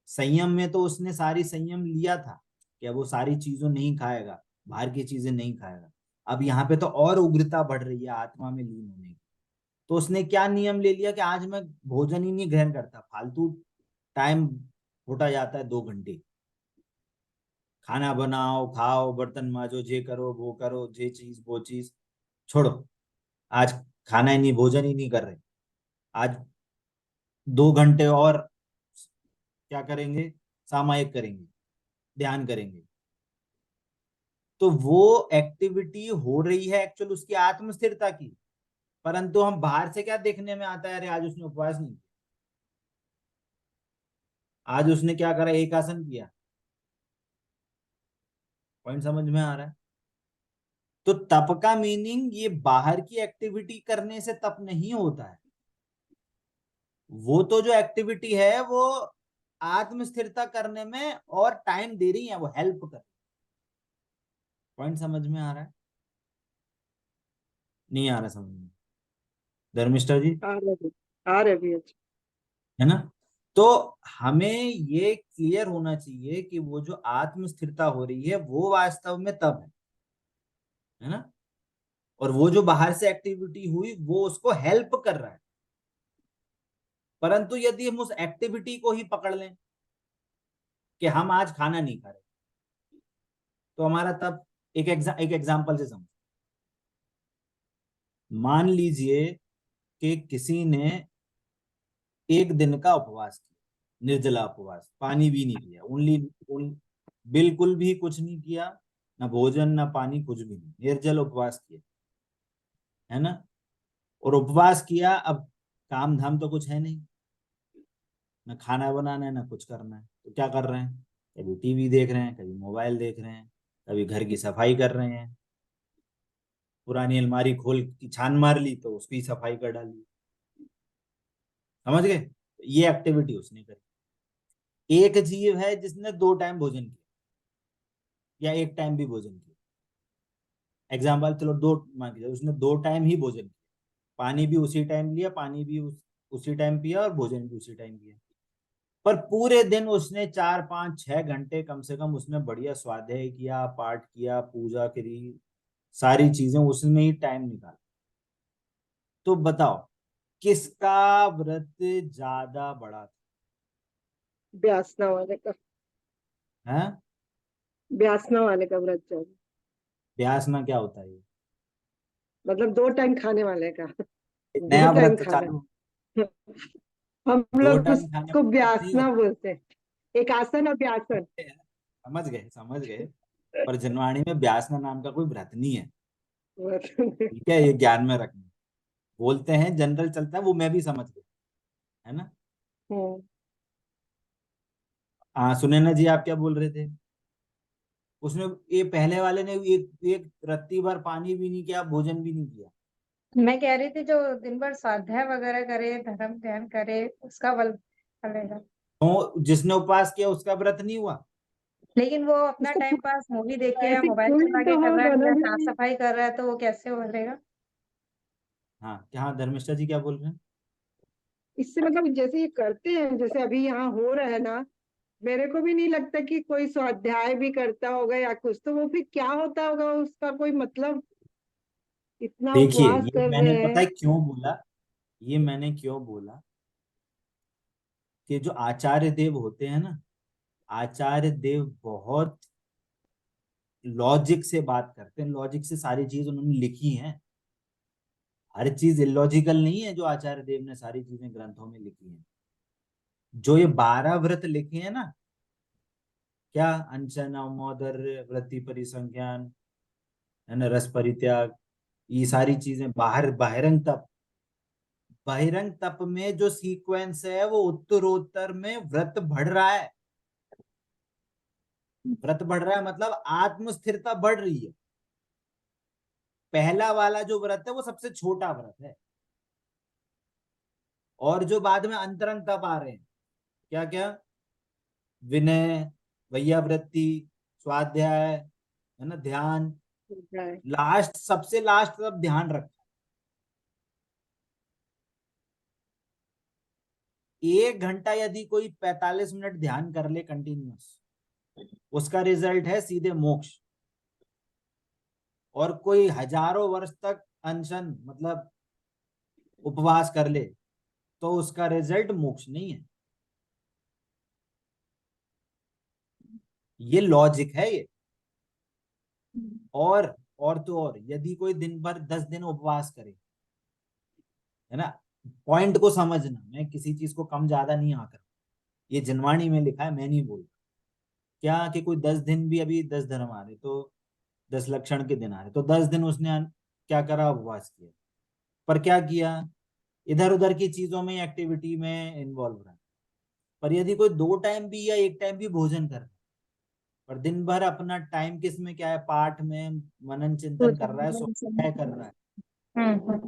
संयम में तो उसने सारी संयम लिया था कि अब वो सारी चीजों नहीं खाएगा, बाहर की चीजें नहीं खाएगा। अब यहाँ पे तो और उग्रता बढ़ रही है आत्मा में लीन होने की। तो उसने क्या नियम ले लिया कि आज मैं भोजन ही नहीं ग्रहण करता, फालतू टाइम खोटा जाता है 2 घंटे। खाना बनाओ, खाओ, बर्तन माजो, जे करो वो करो, जे चीज वो चीज छोड़ो, आज खाना ही नहीं, भोजन ही नहीं कर रहे, आज 2 घंटे और क्या करेंगे, सामायिक करेंगे, ध्यान करेंगे। तो वो एक्टिविटी हो रही है एक्चुअल उसकी आत्म स्थिरता की, परंतु हम बाहर से क्या देखने में आता है, अरे आज उसने उपवास नहीं किया, आज उसने क्या करा, एक आसन किया। पॉइंट समझ में आ रहा है? तो तप का मीनिंग ये बाहर की एक्टिविटी करने से तप नहीं होता है, वो तो जो एक्टिविटी है वो आत्म स्थिरता करने में और टाइम दे रही है, वो हेल्प कर। पॉइंट समझ में आ रहा है? नहीं आ रहा समझ में? धर्मिष्ठा जी, आ रहे भैया जी। है ना? तो हमें ये क्लियर होना चाहिए कि वो जो आत्म स्थिरता हो रही है वो वास्तव में तब है ना? और वो जो बाहर से एक्टिविटी हुई वो उसको हेल्प कर रहा है। परंतु यदि हम उस एक्टिविटी को ही पकड़ लें कि हम आज खाना नहीं खा रहे, तो हमारा तब एक एग्जांपल से समझ। मान लीजिए कि किसी ने 1 दिन का उपवास किया, निर्जला उपवास, पानी भी नहीं पिया, बिल्कुल भी कुछ नहीं किया, ना भोजन ना पानी, कुछ भी नहीं, निर्जल उपवास किया, है ना? और उपवास किया, अब काम धाम तो कुछ है नहीं, ना खाना बनाना है ना कुछ करना है, तो क्या कर रहे हैं, कभी टीवी देख रहे हैं, कभी मोबाइल देख रहे हैं, कभी घर की सफाई कर रहे हैं, पुरानी अलमारी खोल की छान मार ली तो उसकी सफाई कर डाली। समझ गए? ये एक्टिविटी उसने करी। एक जीव है जिसने 2 टाइम भोजन किया या 1 टाइम भी भोजन किया, एग्जाम्पल चलो दो मान के, उसने 2 टाइम ही भोजन किया, पानी भी उसी टाइम लिया, पानी भी उसी टाइम पिया और भोजन भी उसी टाइम किया। पर पूरे दिन उसने 4 5 6 घंटे कम से कम उसने बढ़िया स्वाध्याय किया, पाठ किया, पूजा करी, सारी चीजें उसमें ही टाइम निकाला। तो बताओ किसका व्रत ज्यादा बड़ा व्यासना वाले का। था? है व्यासना वाले का व्रत चल, व्यासना क्या होता है? ये मतलब 2 टाइम खाने वाले का। एक दो नया टाइम व्रत खाना। चालू। हम दो लोग टाइम खाने उसको का व्रत नहीं व्यासना होता बोलते हैं। एक आसन और व्यासन। है। समझ गए, समझ गए। पर जनवाणी में व्यासना नाम का कोई व्रत नहीं है। ठीक है, ये ज्ञान में रखना। बोलते हैं जनरल चलता है, वो मैं भी समझ गया, है ना। हम्म। हाँ सुनैना जी, आप क्या बोल रहे थे? उसने, ये पहले वाले ने एक एक रत्ती भर पानी भी नहीं किया, भोजन भी नहीं किया। मैं कह रही थी जो दिन भर स्वाध्याय वगैरह करे, धर्म ध्यान करे, उसका बल फलेगा। तो जिसने उपवास किया उसका व्रत नहीं हुआ? लेकिन वो अपना उसको टाइम पास मूवी देख के या ऐसे मोबाइल कोई चला के तो कर रहा होगा है ना या जो साफ सफाई कर रहा है, तो वो कैसे बोलेगा? हाँ क्या, धर्मिष्ठा जी क्या बोल रहे हैं? इससे मतलब जैसे ये करते हैं, जैसे अभी यहाँ हो रहा है ना, मेरे को भी नहीं लगता कि कोई स्वाध्याय भी करता होगा या कुछ, तो वो फिर क्या होता होगा उसका कोई मतलब, इतना देखिए, उपवास ये कर मैंने रहे पता हैं। है क्यों बोला, ये मैंने क्यों बोला कि जो आचार्य देव होते हैं ना, आचार्य देव बहुत लॉजिक से बात करते हैं, लॉजिक से सारी चीज उन्होंने लिखी है। हर चीज इलॉजिकल नहीं है जो आचार्य देव ने सारी चीजें ग्रंथों में लिखी हैं। जो ये 12 व्रत लिखे हैं ना, क्या अनशन अवमोदर्य वृत्ति परिसंख्यान, है ना, रस परित्याग, ये सारी चीजें, बाहर बहिरंग तप, बहिरंग तप में जो सीक्वेंस है वो उत्तरोत्तर में व्रत बढ़ रहा है। व्रत बढ़ रहा है मतलब आत्म स्थिरता बढ़ रही है। पहला वाला जो व्रत है वो सबसे छोटा व्रत है, और जो बाद में अंतरंग तप आ रहे हैं, क्या क्या, विनय, वैयावृत्ति, स्वाध्याय, है ना, ध्यान, लास्ट सबसे लास्ट तब ध्यान रखा। 1 घंटा यदि कोई 45 मिनट ध्यान कर ले कंटिन्यूस, उसका रिजल्ट है सीधे मोक्ष। और कोई हजारों वर्ष तक अनशन मतलब उपवास कर ले तो उसका रिजल्ट मोक्ष नहीं है। ये लॉजिक है ये। और तो और यदि कोई दिन भर 10 दिन उपवास करे, है ना, पॉइंट को समझना, मैं किसी चीज को कम ज्यादा नहीं आकर, ये जनवाणी में लिखा है, मैं नहीं बोल क्या कि कोई 10 दिन भी, अभी 10 धर्म आ रहे तो 10 लक्षण के दिन आ रहे, तो 10 दिन उसने क्या करा, उपवास किया। पर क्या किया, इधर उधर की चीजों में, एक्टिविटी में इन्वॉल्व रहा। पर यदि कोई 2 टाइम भी या 1 टाइम भी भोजन कर रहा है, पर दिन भर अपना टाइम किस में, क्या है, पाठ में मनन चिंतन कर रहा है, स्वाध्याय कर रहा है, हम्म।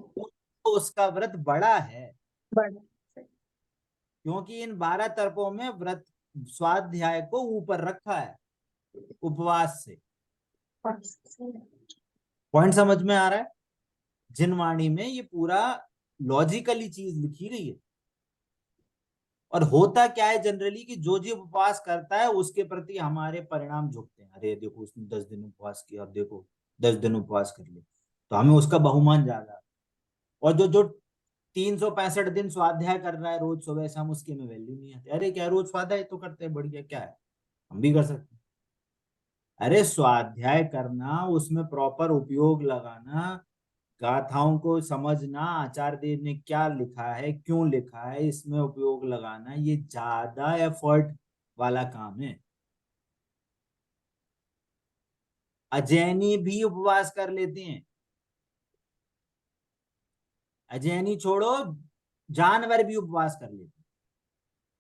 तो उसका व्रत बड़ा है। बड़ा। क्योंकि इन 12 तर्पों में व्रत, स्वाध्याय को ऊपर रखा है उपवास से। पॉइंट समझ में आ रहा है? जिनवाणी में ये पूरा लॉजिकली चीज लिखी गई है। और होता क्या है जनरली कि जो जो उपवास करता है उसके प्रति हमारे परिणाम झुकते हैं। अरे देखो उसने 10 दिन उपवास किया, अब देखो 10 दिन उपवास कर ले, तो हमें उसका बहुमान ज्यादा। और जो जो 365 दिन स्वाध्याय कर रहा है रोज सुबह शाम, उसकी में वैल्यू नहीं आती। अरे क्या रोज स्वाध्याय तो करते हैं, बढ़िया, क्या है, हम भी कर सकते हैं। अरे स्वाध्याय करना, उसमें प्रॉपर उपयोग लगाना, गाथाओं को समझना, आचार्य देव ने क्या लिखा है, क्यों लिखा है, इसमें उपयोग लगाना, ये ज्यादा एफर्ट वाला काम है। अजैनी भी उपवास कर लेते हैं। अजैनी छोड़ो, जानवर भी उपवास कर लेते हैं।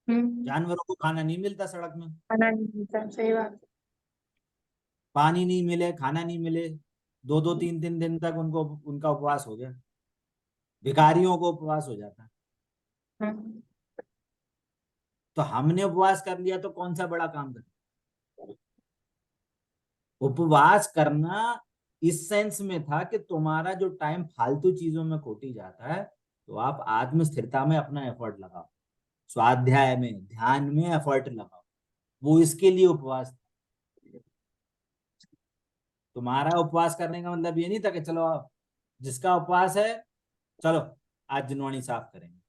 हम्म। जानवरों को खाना नहीं मिलता सड़क में, खाना नहीं मिलता, सही बात। पानी नहीं मिले, खाना नहीं मिले, 2 2 3 3 दिन तक उनको, उनका उपवास हो गया। भिखारियों को उपवास हो जाता। हम्म। तो हमने उपवास कर लिया तो कौन सा बड़ा काम कर। उपवास करना इस सेंस में था कि तुम्हारा जो टाइम फालतू चीजों में खोटी जाता है, तो आप आत्म स्थिरता में अपना एफर्ट लगाओ, स्वाध्याय में, ध्यान में एफर्ट लगाओ, वो इसके लिए उपवास था। तुम्हारा उपवास करने का मतलब ये नहीं था कि चलो जिसका उपवास है चलो आज जिनवाणी साफ करेंगे।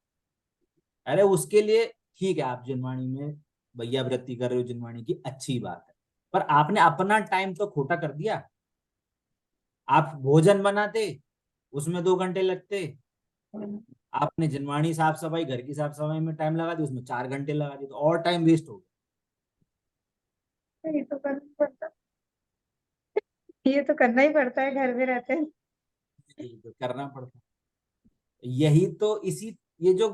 अरे उसके लिए ठीक है, आप जिनवाणी में भैया वृत्ति कर रहे हो, जिनवाणी की अच्छी बात है, पर आपने अपना टाइम तो खोटा कर दिया। आप भोजन बनाते, उसमें 2 घंटे लगते, आपने जिनवाणी साफ सफाई, घर की साफ सफाई में टाइम लगा दी, उसमें 4 घंटे लगा दिए, तो और टाइम वेस्ट हो ये तो करना पड़ता, ये तो करना ही पड़ता है, घर में रहते हैं। गया, तो करना पड़ता। यही तो इसी, ये जो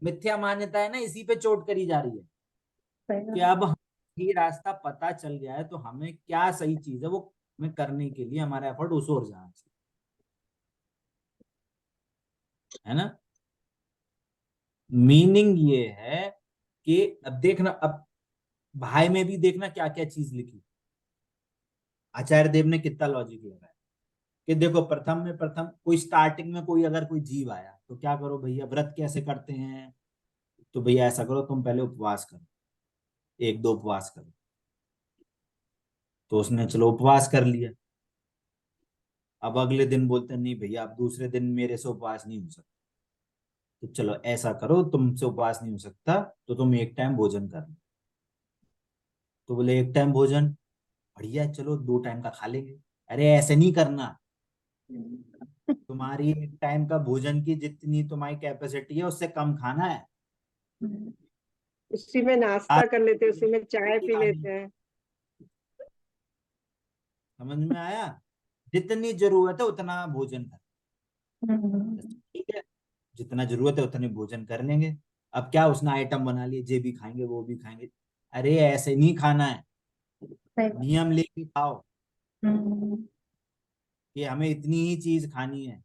मिथ्या मान्यता है ना, इसी पे चोट करी जा रही है सही कि बात। अब ये रास्ता पता चल गया है तो हमें क्या सही चीज है वो हमें करने के लिए हमारा एफर्ट उस ओर जाना चाहिए, है ना। मीनिंग ये है कि अब देखना, अब भाई में भी देखना क्या क्या चीज लिखी। आचार्य देव ने कितना लॉजिक लगाया कि देखो, प्रथम कोई स्टार्टिंग में कोई अगर कोई जीव आया तो क्या करो भैया, व्रत कैसे करते हैं, तो भैया ऐसा करो, तुम पहले उपवास करो, 1-2 उपवास करो। तो उसने चलो उपवास कर लिया। अब अगले दिन बोलते नहीं भैया, अब दूसरे दिन मेरे से उपवास नहीं हो सकता, तो चलो ऐसा करो, तुमसे उपवास नहीं हो सकता तो तुम एक टाइम भोजन कर लो। तो बोले एक टाइम भोजन, बढ़िया है, चलो 2 टाइम का खा लेंगे। अरे ऐसे नहीं करना, तुम्हारी एक टाइम का भोजन की जितनी तुम्हारी कैपेसिटी है उससे कम खाना है। उसी में नाश्ता आज कर लेते हैं, उसी में चाय की पी कहानी, लेते हैं। समझ में आया। जितनी जरूरत है उतना भोजन कर, ठीक है, जितना जरूरत है उतने भोजन कर लेंगे। अब क्या उसने आइटम बना लिए, ये भी खाएंगे वो भी खाएंगे, अरे ऐसे नहीं खाना है, सही बात। नियम लेके खाओ हम्म, कि हमें इतनी ही चीज खानी है,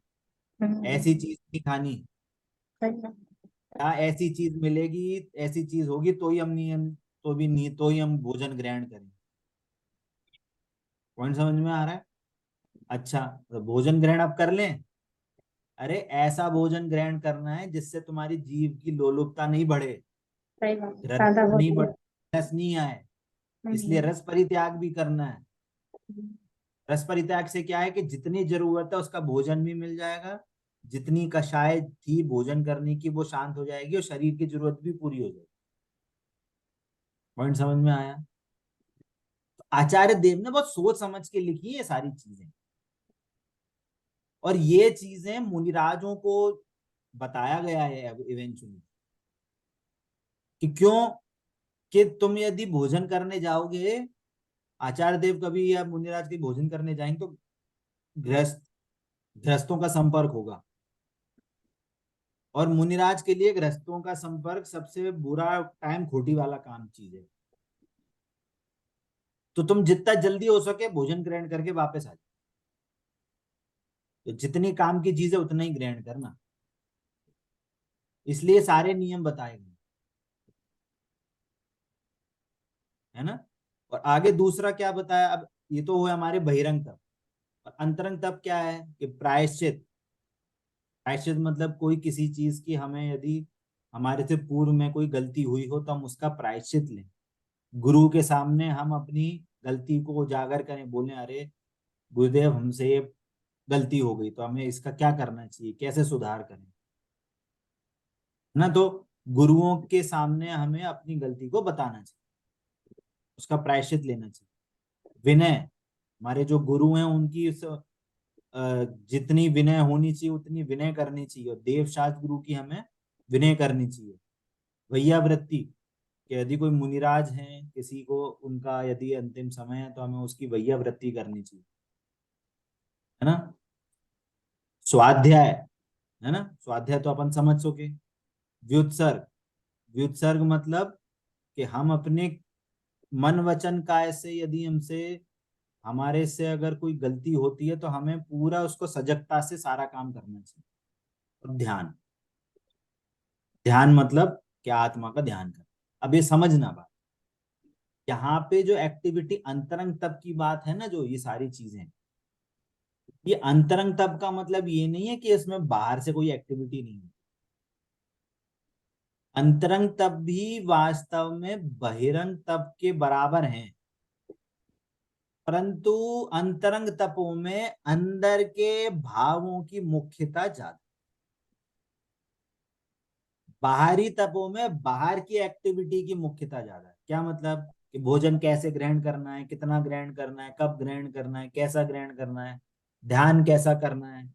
ऐसी हम्म, चीज नहीं खानी। सही बात। क्या ऐसी चीज मिलेगी, ऐसी चीज होगी तो ही हम नियम, तो भी नहीं, तो ही हम भोजन ग्रहण करें। पॉइंट समझ में आ रहा है। अच्छा, तो भोजन ग्रहण अब कर लें। अरे ऐसा भोजन ग्रहण करना है जिससे तुम्हारी जीव की लोलुपता नहीं बढ़े, सही बात, रस सादा नहीं भोजन। बढ़े, रस नहीं आए, इसलिए हम्म, रस परित्याग भी करना है। रस परित्याग से क्या है कि जितनी जरूरत है उसका भोजन भी मिल जाएगा, जितनी कषाय थी भोजन करने की वो शांत हो जाएगी और शरीर की जरूरत भी पूरी हो जाएगी। पॉइंट समझ में आया। तो आचार्य देव ने बहुत सोच समझ के लिखी है ये सारी चीजें, और ये चीजें मुनिराजों को बताया गया है इवेंचुअली कि क्यों, कि तुम यदि भोजन करने जाओगे, आचार्य देव कभी या मुनिराज के भोजन करने जाएंगे तो गृहस्थ, गृहस्थों का संपर्क होगा, और मुनिराज के लिए गृहस्थों का संपर्क सबसे बुरा टाइम खोटी वाला काम चीज है। तो तुम जितना जल्दी हो सके भोजन ग्रहण करके वापस आ जाओ, तो जितनी काम की चीज है उतना ही ग्रहण करना, इसलिए सारे नियम बताए गए, है ना। और आगे दूसरा क्या बताया, अब ये तो हुए हमारे बहिरंग तप, और अंतरंग तप क्या है कि प्रायश्चित। प्रायश्चित मतलब कोई किसी चीज की हमें यदि हमारे से पूर्व में कोई गलती हुई हो तो हम उसका प्रायश्चित लें, गुरु के सामने हम अपनी गलती को उजागर करें, बोले अरे गुरुदेव हमसे ये गलती हो गई, तो हमें इसका क्या करना चाहिए, कैसे सुधार करें, है ना। तो गुरुओं के सामने हमें अपनी गलती को बताना चाहिए, उसका प्रायश्चित लेना चाहिए। विनय, हमारे जो गुरु हैं उनकी जितनी विनय होनी चाहिए उतनी विनय करनी चाहिए, और देव शास्त्र गुरु की हमें विनय करनी चाहिए। वैया वृत्ति, कि यदि कोई मुनिराज हैं, किसी को उनका यदि अंतिम समय है तो हमें उसकी वैया वृत्ति करनी चाहिए, है ना। स्वाध्याय, है ना, स्वाध्याय तो अपन समझ सके। व्युत्सर्ग, व्युत्सर्ग मतलब कि हम अपने मन वचन काय से यदि हमसे, हमारे से अगर कोई गलती होती है तो हमें पूरा उसको सजगता से सारा काम करना चाहिए। और ध्यान, ध्यान मतलब क्या, आत्मा का ध्यान कर। अब ये समझना बात, यहाँ पे जो एक्टिविटी अंतरंग तप की बात है ना, जो ये सारी चीजें, ये अंतरंग तप का मतलब ये नहीं है कि इसमें बाहर से कोई एक्टिविटी नहीं है। अंतरंग तप भी वास्तव में बहिरंग तप के बराबर हैं, परंतु अंतरंग तपों में अंदर के भावों की मुख्यता ज्यादा, बाहरी तपों में बाहर की एक्टिविटी की मुख्यता ज्यादा है। क्या मतलब कि भोजन कैसे ग्रहण करना है, कितना ग्रहण करना है, कब ग्रहण करना है, कैसा ग्रहण करना है, ध्यान कैसा करना है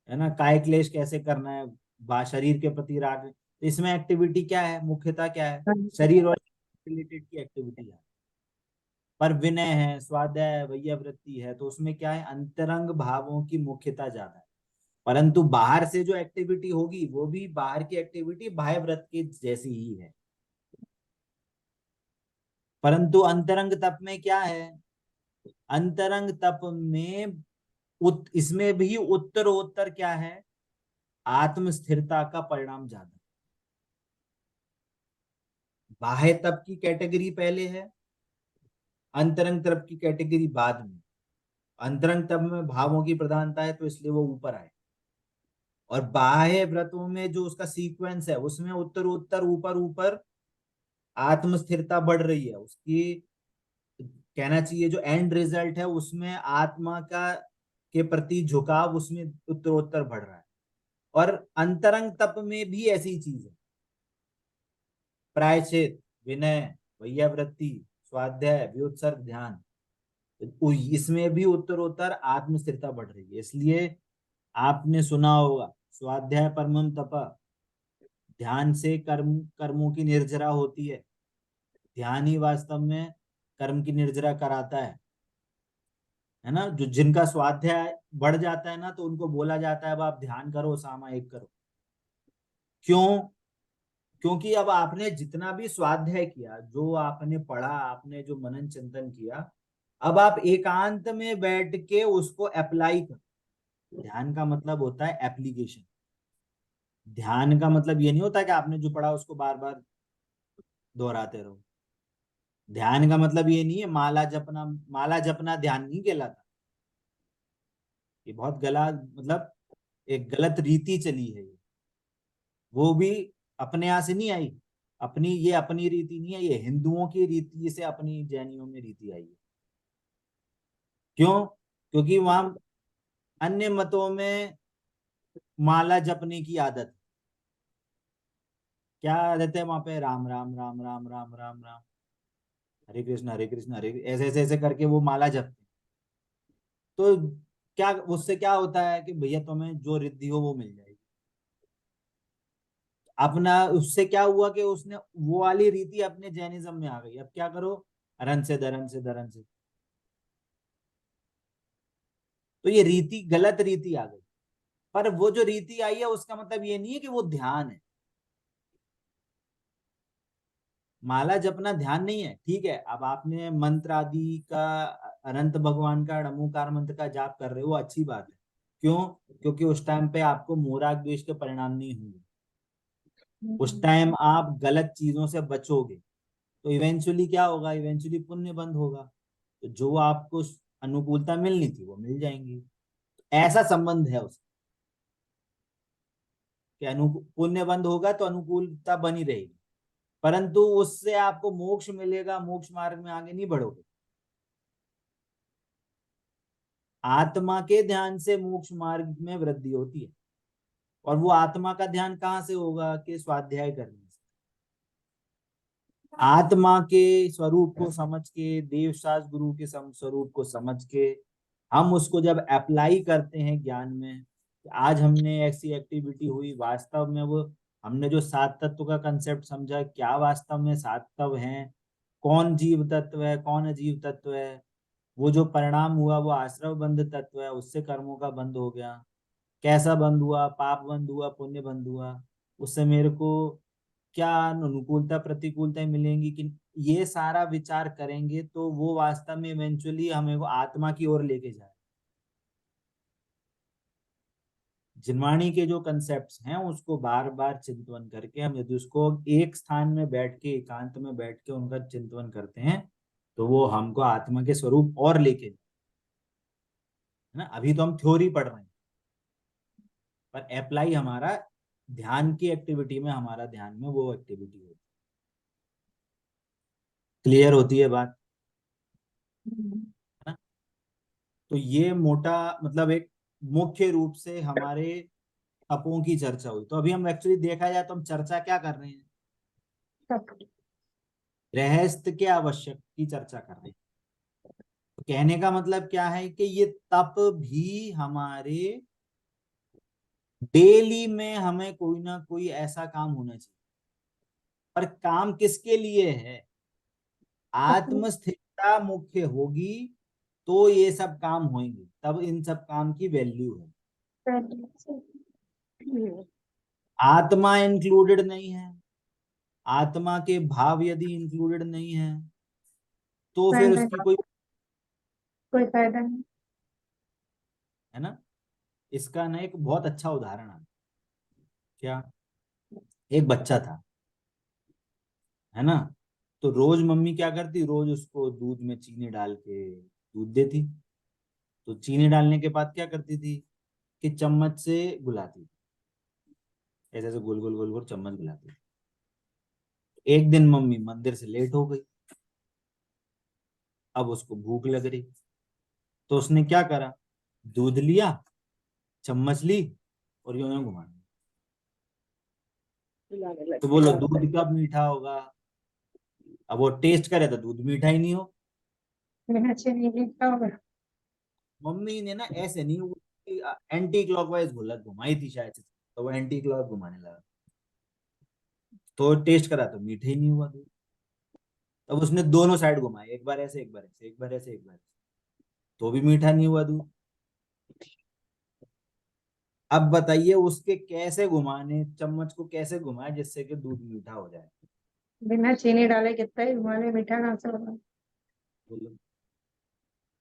ना, काय क्लेश कैसे करना है, शरीर के प्रति राग। तो इसमें एक्टिविटी क्या है, मुख्यता क्या है, शरीर और रिलेटेड की एक्टिविटी है। पर विनय है, स्वाध्याय है, वैयावृत्ति है, तो उसमें क्या है, अंतरंग भावों की मुख्यता ज्यादा है। परंतु बाहर से जो एक्टिविटी होगी वो भी बाहर की एक्टिविटी बाह्य व्रत के जैसी ही है। परंतु अंतरंग तप में क्या है, अंतरंग तप में इसमें भी उत्तरोत्तर क्या है, आत्म स्थिरता का परिणाम ज्यादा। बाह्य तप की कैटेगरी पहले है, अंतरंग तप की कैटेगरी बाद में। अंतरंग तप में भावों की प्रधानता है तो इसलिए वो ऊपर आए, और बाह्य व्रतों में जो उसका सीक्वेंस है उसमें उत्तरोत्तर ऊपर ऊपर आत्म स्थिरता बढ़ रही है। उसकी कहना चाहिए जो एंड रिजल्ट है उसमें आत्मा का के प्रति झुकाव उसमें उत्तरोत्तर बढ़ रहा है। और अंतरंग तप में भी ऐसी चीज है, प्रायश्चित, विनय, वैयावृत्ति, स्वाध्याय, व्युत्सर्ग, ध्यान, इसमें भी उत्तरोत्तर आत्म स्थिरता बढ़ रही है। इसलिए आपने सुना होगा स्वाध्याय परमम तप, ध्यान से कर्मों की निर्जरा होती है। ध्यान ही वास्तव में कर्म की निर्जरा कराता है ना। जो जिनका स्वाध्याय बढ़ जाता है ना तो उनको बोला जाता है अब आप ध्यान करो, सामायिक करो। क्यों? क्योंकि अब आपने जितना भी स्वाध्याय किया, जो आपने पढ़ा, आपने जो मनन चिंतन किया, अब आप एकांत में बैठ के उसको अप्लाई करो। ध्यान का मतलब होता है एप्लीकेशन। ध्यान का मतलब ये नहीं होता कि आपने जो पढ़ा उसको बार बार दोहराते रहो। ध्यान का मतलब ये नहीं है माला जपना, माला जपना ध्यान नहीं कहलाता। ये बहुत गलत, मतलब एक गलत रीति चली है ये। वो भी अपने यहाँ से नहीं आई, अपनी ये अपनी रीति नहीं है, ये हिंदुओं की रीति से अपनी जैनियों में रीति आई है। क्यों? क्योंकि वहां अन्य मतों में माला जपने की आदत। क्या आदत है वहां पे? राम राम राम राम राम राम राम, हरे कृष्ण हरे कृष्ण हरे, ऐसे ऐसे ऐसे करके वो माला जपते हैं। तो क्या उससे क्या होता है कि भैया तुम्हें जो रिद्धि हो वो मिल जाएगी। अपना उससे क्या हुआ कि उसने वो वाली रीति अपने जैनिज्म में आ गई। अब क्या करो, रन से धरन से धरन से, तो ये रीति गलत रीति आ गई। पर वो जो रीति आई है उसका मतलब ये नहीं है कि वो ध्यान है। माला जपना ध्यान नहीं है, ठीक है। अब आपने मंत्र आदि का, अनंत भगवान का णमुकार मंत्र का जाप कर रहे हो, अच्छी बात है। क्यों? क्योंकि उस टाइम पे आपको मोराग द्वेष के परिणाम नहीं होंगे। उस टाइम आप गलत चीजों से बचोगे, तो इवेंचुअली क्या होगा, इवेंचुअली पुण्य बंद होगा। तो जो आपको अनुकूलता मिलनी थी वो मिल जाएंगी। ऐसा संबंध है उसका कि पुण्य बंद होगा तो अनुकूलता बनी रहेगी, परंतु उससे आपको मोक्ष मिलेगा, मोक्ष मार्ग में आगे नहीं बढ़ोगे। आत्मा के ध्यान से मोक्ष मार्ग में वृद्धि होती है। और वो आत्मा का ध्यान कहाँ से होगा? कि स्वाध्याय करने से। आत्मा के स्वरूप को समझ के, देवशास्त्र गुरु के स्वरूप को समझ के हम उसको जब अप्लाई करते हैं ज्ञान में, आज हमने ऐसी एक्टिविटी हुई, वास्तव में वो हमने जो सात तत्व का कंसेप्ट समझा, क्या वास्तव में सात तत्व हैं, कौन जीव तत्व है, कौन अजीव तत्व है, वो जो परिणाम हुआ वो आश्रव बंध तत्व है, उससे कर्मों का बंध हो गया। कैसा बंद हुआ? पाप बंद हुआ, पुण्य बंद हुआ। उससे मेरे को क्या अनुकूलता प्रतिकूलता मिलेंगी कि ये सारा विचार करेंगे तो वो वास्तव में इवेंचुअली हमें वो आत्मा की ओर लेके जाए। जिनवाणी के जो कंसेप्ट्स हैं उसको बार बार चिंतन करके हम यदि उसको एक स्थान में बैठ के, एकांत में बैठ के उनका चिंतन करते हैं तो वो हमको आत्मा के स्वरूप और लेके जाए, है ना। अभी तो हम थ्योरी पढ़ रहे हैं, पर अप्लाई हमारा ध्यान की एक्टिविटी में हमारा ध्यान में वो एक्टिविटी होती है। क्लियर होती है बात, है ना? तो ये मोटा मतलब एक मुख्य रूप से हमारे तपों की चर्चा हुई। तो अभी हम एक्चुअली देखा जाए तो हम चर्चा क्या कर रहे हैं, रहस्य के आवश्यक की चर्चा कर रहे हैं। तो कहने का मतलब क्या है कि ये तप भी हमारे डेली में हमें कोई ना कोई ऐसा काम होना चाहिए। पर काम किसके लिए है? आत्म स्थिरता मुख्य होगी तो ये सब काम होंगे, तब इन सब काम की वैल्यू है। आत्मा इंक्लूडेड नहीं है, आत्मा के भाव यदि इंक्लूडेड नहीं है तो फिर उसकी कोई फायदा नहीं। है ना। इसका ना एक बहुत अच्छा उदाहरण है। क्या? एक बच्चा था, है ना। तो रोज मम्मी क्या करती, रोज उसको दूध में चीनी डाल के दूध देती। तो चीनी डालने के बाद क्या करती थी कि चम्मच से गुलाती थी, ऐसे ऐसे गोल गोल गोल गोल चम्मच गुलाती थी। एक दिन मम्मी मंदिर से लेट हो गई, अब उसको भूख लग रही, तो उसने क्या करा, दूध लिया, चम्मच ली और यूं यूं घुमा दी। तो बोलो दूध कब मीठा होगा? अब वो टेस्ट करे तो दूध मीठा ही नहीं हो। चीनी मीठा होगा। मम्मी ने ना ऐसे नहीं, एंटी क्लॉकवाइज घुमाई थी शायद से, तो वो एंटी क्लॉक घुमाने लगा, तो टेस्ट करा तो मीठा ही नहीं हुआ दूध। तब उसने दोनों साइड घुमाए, एक बार ऐसे एक बार ऐसे, एक बार ऐसे एक बार ऐसे, तो भी मीठा नहीं हुआ दूध। अब बताइए उसके कैसे घुमाने, चम्मच को कैसे घुमाए जिससे कि दूध मीठा हो जाए? बिना चीनी डाले कितना ही घुमा ले, मीठा कहाँ से होगा। बोलो।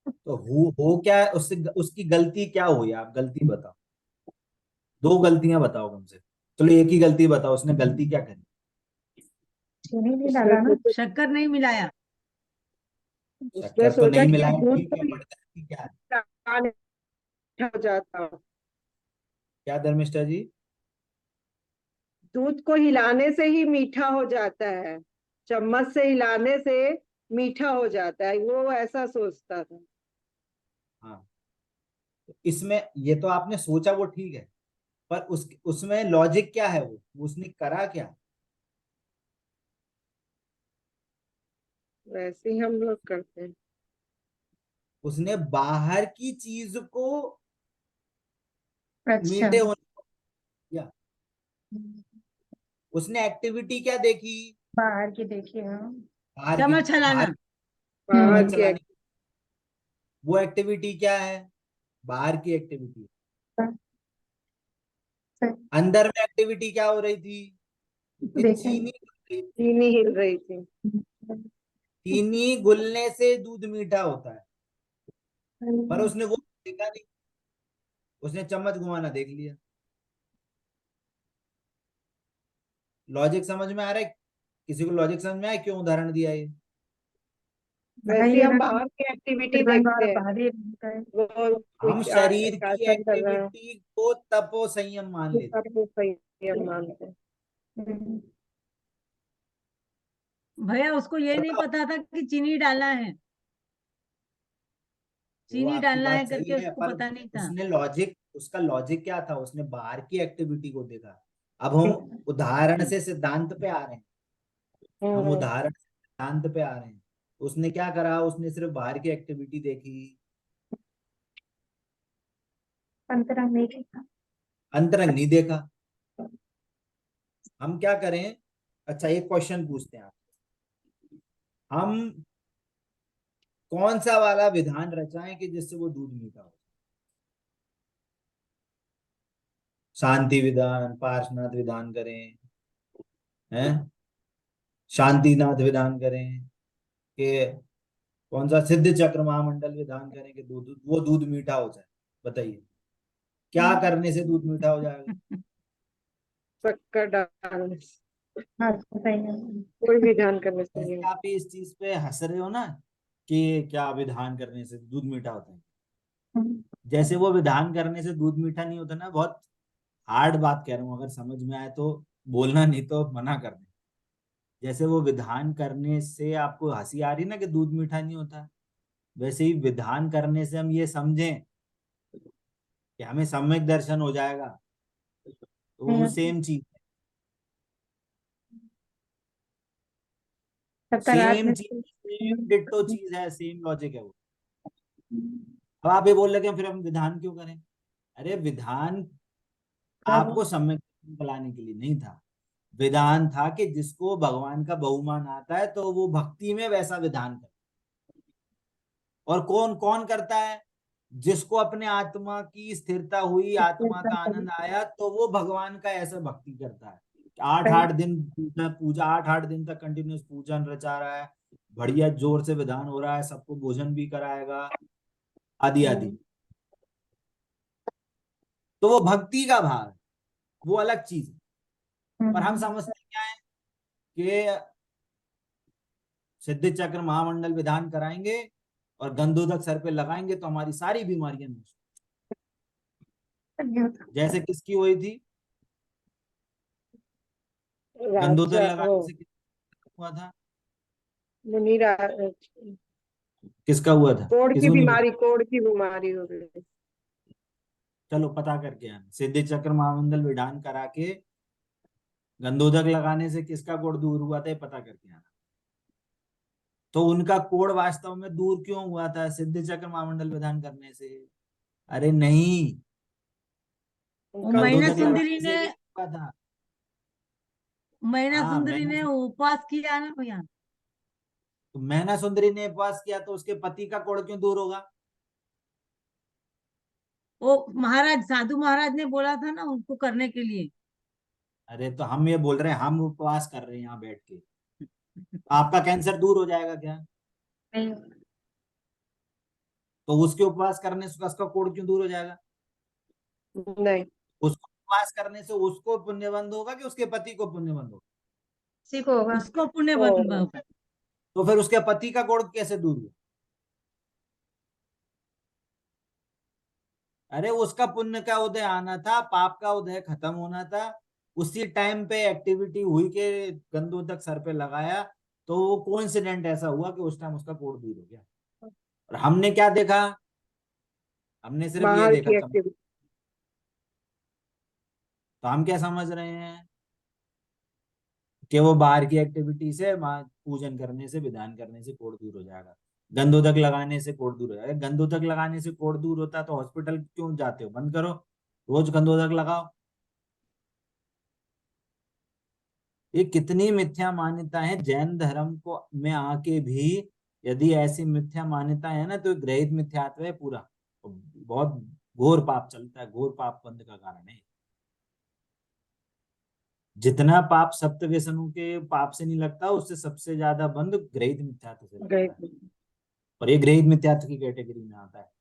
तो हो क्या उससे, उसकी गलती क्या हुई? आप गलती बताओ, दो गलतियां बताओ कम से। चलो एक ही गलती बताओ, उसने गलती क्या करी? चीनी नहीं डाला ना। शक्कर नहीं मिलाया। उसने शक्कर तो सोचा नहीं कि मिलाया, दूध ठीक है, बट गलती क्या है? हो जाता, क्या धर्मिष्ठा जी? दूध को हिलाने से ही मीठा हो जाता है, चम्मच से हिलाने से मीठा हो जाता है, वो ऐसा सोचता था। हाँ, तो इसमें ये तो आपने सोचा वो ठीक है, पर उसमें लॉजिक क्या है? वो उसने करा क्या? वैसे ही हम लोग करते हैं। उसने बाहर की चीज को अच्छा। मीठे होने को दिया। उसने एक्टिविटी क्या देखी? बाहर की देखिए, हाँ। बाहर की, चम्मच बाहर चलाना। की बाहर चम्मच की चलानी। वो एक्टिविटी क्या है? बाहर की एक्टिविटी। अंदर में एक्टिविटी क्या हो रही थी कि देखें। चीनी हिल रही थी। चीनी घुलने से दूध मीठा होता है, पर उसने वो देखा नहीं, उसने चम्मच घुमाना देख लिया। लॉजिक समझ में आ रहा है? किसी को लॉजिक समझ में आया क्यों उदाहरण दिया ये? वैसे ही हम बाहर की एक्टिविटी देखते हैं, बाहर ही रहता है। वो हम कुछ शरीर एक की आसन कर रहा है, एक्टिविटी को तपो संयम मान वो लेते सब वो सही हम मानते हैं। हम्म। भैया उसको ये हैं। नहीं बताओ, पता था कि चीनी डालना है, वो चीनी आपकी डालना है बात सही करके है, उसको पर पता नहीं था। उसने लॉजिक, उसका लॉजिक क्या था? उसने बाहर की एक्टिविटी को देखा। अब हम उदाहरण से सिद्धांत पे आ रहे हैं, हम हम्म, उदाहरण से सिद्धांत पे आ रहे हैं। उसने क्या करा, उसने सिर्फ बाहर की एक्टिविटी देखी, अंतरंग नहीं देखा। अंतरंग नहीं देखा। हम क्या करें? अच्छा एक क्वेश्चन पूछते हैं आप, हम कौन सा वाला विधान रचाएं कि जिससे वो दूध मीठा हो? शांति विधान, पार्श्वनाथ विधान करें, हैं, शांतिनाथ विधान करें, कि कौन सा सिद्ध चक्र महामंडल विधान करें कि दूध, वो दूध मीठा हो जाए? बताइए क्या करने से दूध मीठा हो जाएगा? शक्कर डालने से, हाँ, सही है। कोई भी ध्यान करने से नहीं। ऐसे आप इस चीज पे हंस रहे हो ना कि क्या विधान करने से दूध मीठा होता है, हम्म। जैसे वो विधान करने से दूध मीठा नहीं होता ना, बहुत हार्ड बात कह रहा हूँ, अगर समझ में आए तो बोलना, नहीं तो मना कर दें। जैसे वो विधान करने से आपको हंसी आ रही ना कि दूध मीठा नहीं होता, वैसे ही विधान करने से हम ये समझें कि हमें सम्यक दर्शन हो जाएगा, तो वो हम्म, सेम चीज, सेम सकारात्मक। चीज, सेम डिट्टो चीज है, सेम लॉजिक है वो। अब आप ये बोल रहे कि फिर हम विधान क्यों करें? अरे विधान आपको सम्यक दिलाने के लिए नहीं था, विधान था कि जिसको भगवान का बहुमान आता है तो वो भक्ति में वैसा विधान करे। और कौन कौन करता है? जिसको अपने आत्मा की स्थिरता हुई, आत्मा का आनंद आया, तो वो भगवान का ऐसा भक्ति करता है। 8-8 दिन पूजा पूजा, 8-8 दिन तक कंटिन्यूस पूजन रचा रहा है, बढ़िया जोर से विधान हो रहा है, सबको भोजन भी कराएगा, आदि आदि। तो वो भक्ति का भाव है, वो अलग चीज है। पर हम समझते क्या है कि सिद्धि चक्र महामंडल विधान कराएंगे और गंधोदक सर पे लगाएंगे तो हमारी सारी बीमारियां नष्ट। जैसे किसकी हुई थी? गंधोदक राजा वो लगाने से किसका हुआ था? मुनीरा किसका हुआ था? किसी को नहीं पता? कोड़ की बीमारी हो गई। चलो पता करके आना। सिद्धि चक्र महामंडल विधान करा के गंधोदक लगाने से किसका कोढ़ दूर हुआ था, ये पता करके आना। तो उनका कोढ़ वास्तव में दूर क्यों हुआ था? सिद्धि चक्र महामंडल विधान करने से? अरे नहीं, वो उनका मैना गंधोदक उपवास। सुंदरी लगाने से ने भी हुआ था। मैना हाँ, सुंदरी मैना ने उपवास किया ना भैया। तो मैना सुंदरी ने उपवास किया तो उसके पति का कोढ़ क्यों दूर होगा? वो महाराज, साधु महाराज ने बोला था ना उनको करने के लिए। अरे तो हम ये बोल रहे हैं, हम उपवास कर रहे हैं यहाँ बैठ के, आपका कैंसर दूर हो जाएगा क्या? नहीं, तो उसके उपवास करने से उसका कोढ़ क्यों दूर हो जाएगा? नहीं, उसको उपवास करने से उसको पुण्यबंध होगा कि उसके पति को पुण्यबंध होगा? उसी को होगा। उसको पुण्य बन ओ तो फिर उसके पति का कोढ़ कैसे दूर हुआ? अरे उसका पुण्य का उदय आना था, पाप का उदय खत्म होना था, उसी टाइम पे एक्टिविटी हुई कि गंधोदक सर पे लगाया, तो वो कोइंसिडेंट ऐसा हुआ कि उस टाइम उसका कोढ़ दूर हो गया। और हमने क्या देखा? हमने सिर्फ ये बाहर देखा की एक्टिविटी। तो हम क्या समझ रहे हैं कि वो बाहर की एक्टिविटी से, पूजन करने से, विधान करने से कोढ़ दूर हो जाएगा, गंधोदक लगाने से कोढ़ दूर हो जाएगा। गंधोदक लगाने से कोढ़ दूर होता तो हॉस्पिटल क्यों जाते हो? बंद करो, रोज गंधोदक लगाओ। ये कितनी मिथ्या मान्यता है जैन धर्म को में आके भी। यदि ऐसी मिथ्या मान्यता है ना, तो ये ग्रहित मिथ्यात्व है पूरा, बहुत घोर पाप चलता है, घोर पाप बंद का कारण है। जितना पाप सप्त व्यसनों के पाप से नहीं लगता, उससे सबसे ज्यादा बंद ग्रहित मिथ्यात्व से लगता है। और ये ग्रहित मिथ्यात्व की कैटेगरी में आता है।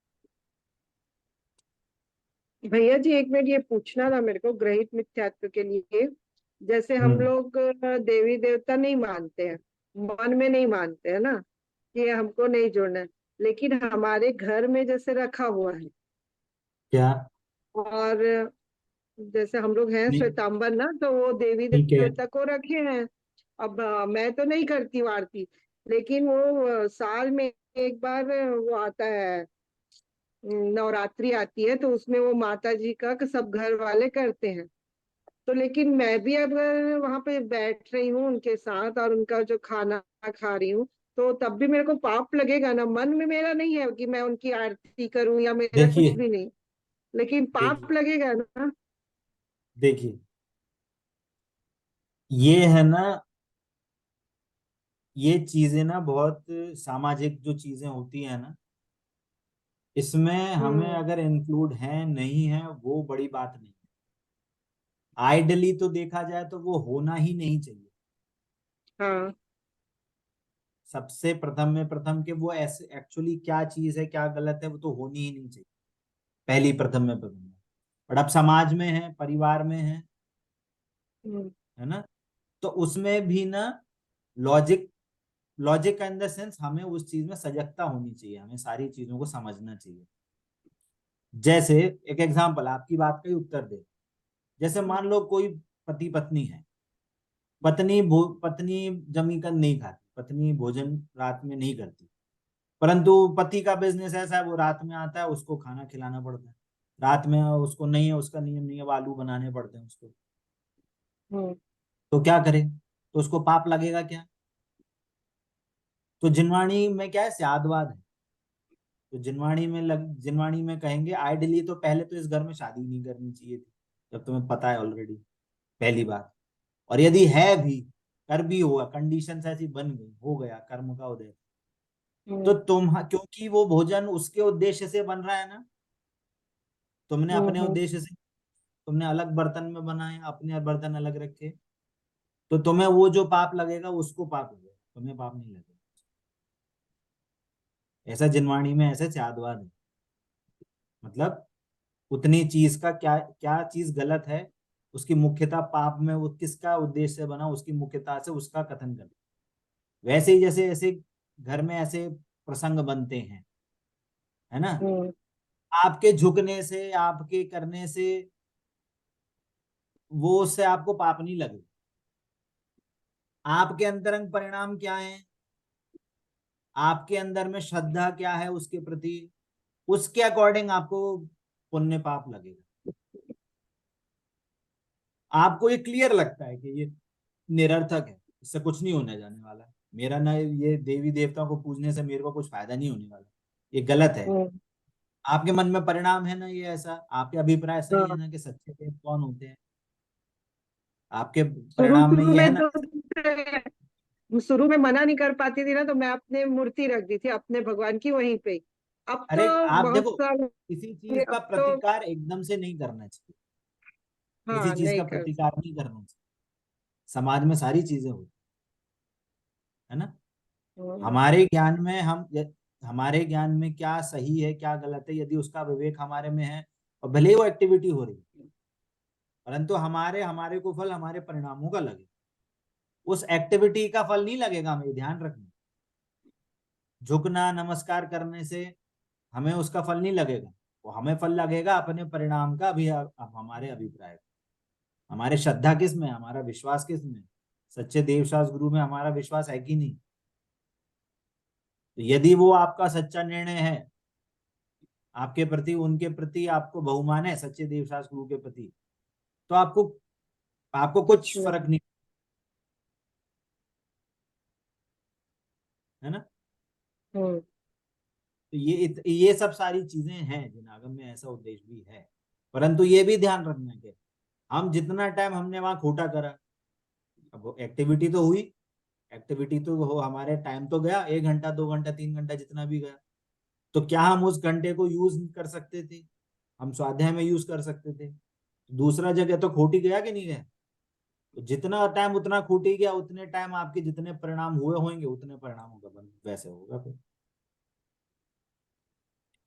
भैया जी एक मिनट, ये पूछना था मेरे को ग्रहित मिथ्यात्व के लिए। जैसे हम हम्म। लोग देवी देवता नहीं मानते हैं, मन में नहीं मानते है ना कि हमको नहीं जोड़ना है, लेकिन हमारे घर में जैसे रखा हुआ है। क्या? और जैसे हम लोग हैं नहीं, श्वेतांबर ना, तो वो देवी ठीक है। देवता को रखे हैं। अब मैं तो नहीं करती आरती, लेकिन वो साल में एक बार वो आता है, नवरात्रि आती है, तो उसमें वो माता जी का सब घर वाले करते हैं। तो लेकिन मैं भी अगर वहां पे बैठ रही हूँ उनके साथ और उनका जो खाना खा रही हूँ, तो तब भी मेरे को पाप लगेगा ना? मन में मेरा नहीं है कि मैं उनकी आरती करूं या मेरा कुछ देखिए, भी नहीं, लेकिन पाप देखिए, लगेगा ना? देखिए, ये है ना, ये चीजें ना बहुत सामाजिक जो चीजें होती है ना, इसमें हमें हम्म। अगर इंक्लूड है नहीं है वो बड़ी बात नहीं। आइडली तो देखा जाए तो वो होना ही नहीं चाहिए। हाँ। सबसे प्रथम में प्रथम के वो ऐसे एक्चुअली क्या चीज है, क्या गलत है, वो तो होनी ही नहीं चाहिए, पहली प्रथम में प्रथम में। बट अब समाज में है, परिवार में हम्म। है ना, तो उसमें भी ना logic, logic in the sense हमें उस चीज में सजगता होनी चाहिए, हमें सारी चीजों को समझना चाहिए। जैसे एक एग्जांपल आपकी बात का ही उत्तर दे, जैसे मान लो कोई पति पत्नी है, पत्नी जमीकर नहीं खाती, पत्नी भोजन रात में नहीं करती, परंतु पति का बिजनेस ऐसा है, वो रात में आता है, उसको खाना खिलाना पड़ता है। रात में उसको नहीं है, उसका नियम नहीं है, वो आलू बनाने पड़ते हैं उसको। हम्म, तो क्या करे, तो उसको पाप लगेगा क्या? तो जिनवाणी में क्या है, स्यादवाद है। तो जिनवाणी में कहेंगे आइडली तो पहले तो इस घर में शादी नहीं करनी चाहिए थी, जब तुम्हें पता है ऑलरेडी, पहली बात। और यदि है भी, कर भी हुआ, कंडीशन ऐसी बन गई, हो गया कर्म का उदय, तो हम्म, क्योंकि वो भोजन उसके उद्देश्य से बन रहा है ना, तुमने अपने हम्म, उद्देश्य से, तुमने अलग बर्तन में बनाए, अपने बर्तन अलग रखे, तो तुम्हें वो जो पाप लगेगा उसको पाप लगेगा, तुम्हें पाप नहीं लगेगा। ऐसा जिनवाणी में ऐसे स्यादवाद है। मतलब उतनी चीज का क्या क्या चीज गलत है, उसकी मुख्यता पाप में, वो किसका उद्देश्य से बना, उसकी मुख्यता से उसका कथन कर। वैसे ही जैसे ऐसे घर में ऐसे प्रसंग बनते हैं, है ना, हम्म, आपके झुकने से, आपके करने से, वो उससे आपको पाप नहीं लगे। आपके अंतरंग परिणाम क्या है, आपके अंदर में श्रद्धा क्या है उसके प्रति, उसके अकॉर्डिंग आपको पुण्य पाप लगेगा। आपको ये क्लियर लगता है कि ये निरर्थक है, इससे कुछ नहीं होने जाने वाला, मेरा ना ये देवी देवताओं को पूजने से मेरे को कुछ फायदा नहीं होने वाला, ये गलत है। हम्म, आपके मन में परिणाम है ना, ये ऐसा आपके अभिप्राय सही है हाँ। ना कि सच्चे देव कौन होते हैं, आपके शुरू परिणाम में शुरू ये है में ना। तो शुरू में मना नहीं कर पाती थी ना, तो मैं अपने मूर्ति रख दी थी अपने भगवान की वहीं पे। अब अरे तो आप बहुत देखो, साल हो किसी गए, चीज का अब तो प्रतिकार एकदम से नहीं करना चाहिए, किसी हाँ चीज नहीं का कर प्रतिकार नहीं करना चाहिए। समाज में सारी चीजें होती है ना। सकते। हमारे ज्ञान में हमारे ज्ञान में क्या सही है क्या गलत है, यदि उसका विवेक हमारे में है, और भले ही वो एक्टिविटी हो रही है, परंतु हमारे हमारे को फल हमारे परिणामों का लगे, उस एक्टिविटी का फल नहीं लगेगा, हमें ध्यान रखना। झुकना नमस्कार करने से हमें उसका फल नहीं लगेगा, वो हमें फल लगेगा अपने परिणाम का भी, अब हमारे अभिप्राय, हमारे श्रद्धा किस में, हमारा विश्वास किस में, सच्चे देवशास्त्र गुरु में हमारा विश्वास है कि नहीं। तो यदि वो आपका सच्चा निर्णय है, आपके प्रति, उनके प्रति आपको बहुमान है, सच्चे देवशास्त्र गुरु के प्रति, तो आपको आपको कुछ फर्क नहीं, है ना। हम्म, तो ये सब सारी चीजें हैं जिनागम में, ऐसा उद्देश्य भी है। परंतु ये भी ध्यान रखना कि हम जितना टाइम हमने वहां खोटा करा, अब एक्टिविटी तो हुई, एक्टिविटी तो हो, हमारे टाइम तो गया, 1 घंटा 2 घंटा 3 घंटा जितना भी गया, तो क्या हम उस घंटे को यूज कर सकते थे, हम स्वाध्याय में यूज कर सकते थे। दूसरा जगह तो खोटी गया कि नहीं गया। तो जितना टाइम उतना खूटी गया, उतने टाइम आपके जितने परिणाम हुए होंगे, उतने परिणामों का बंद वैसे होगा फिर।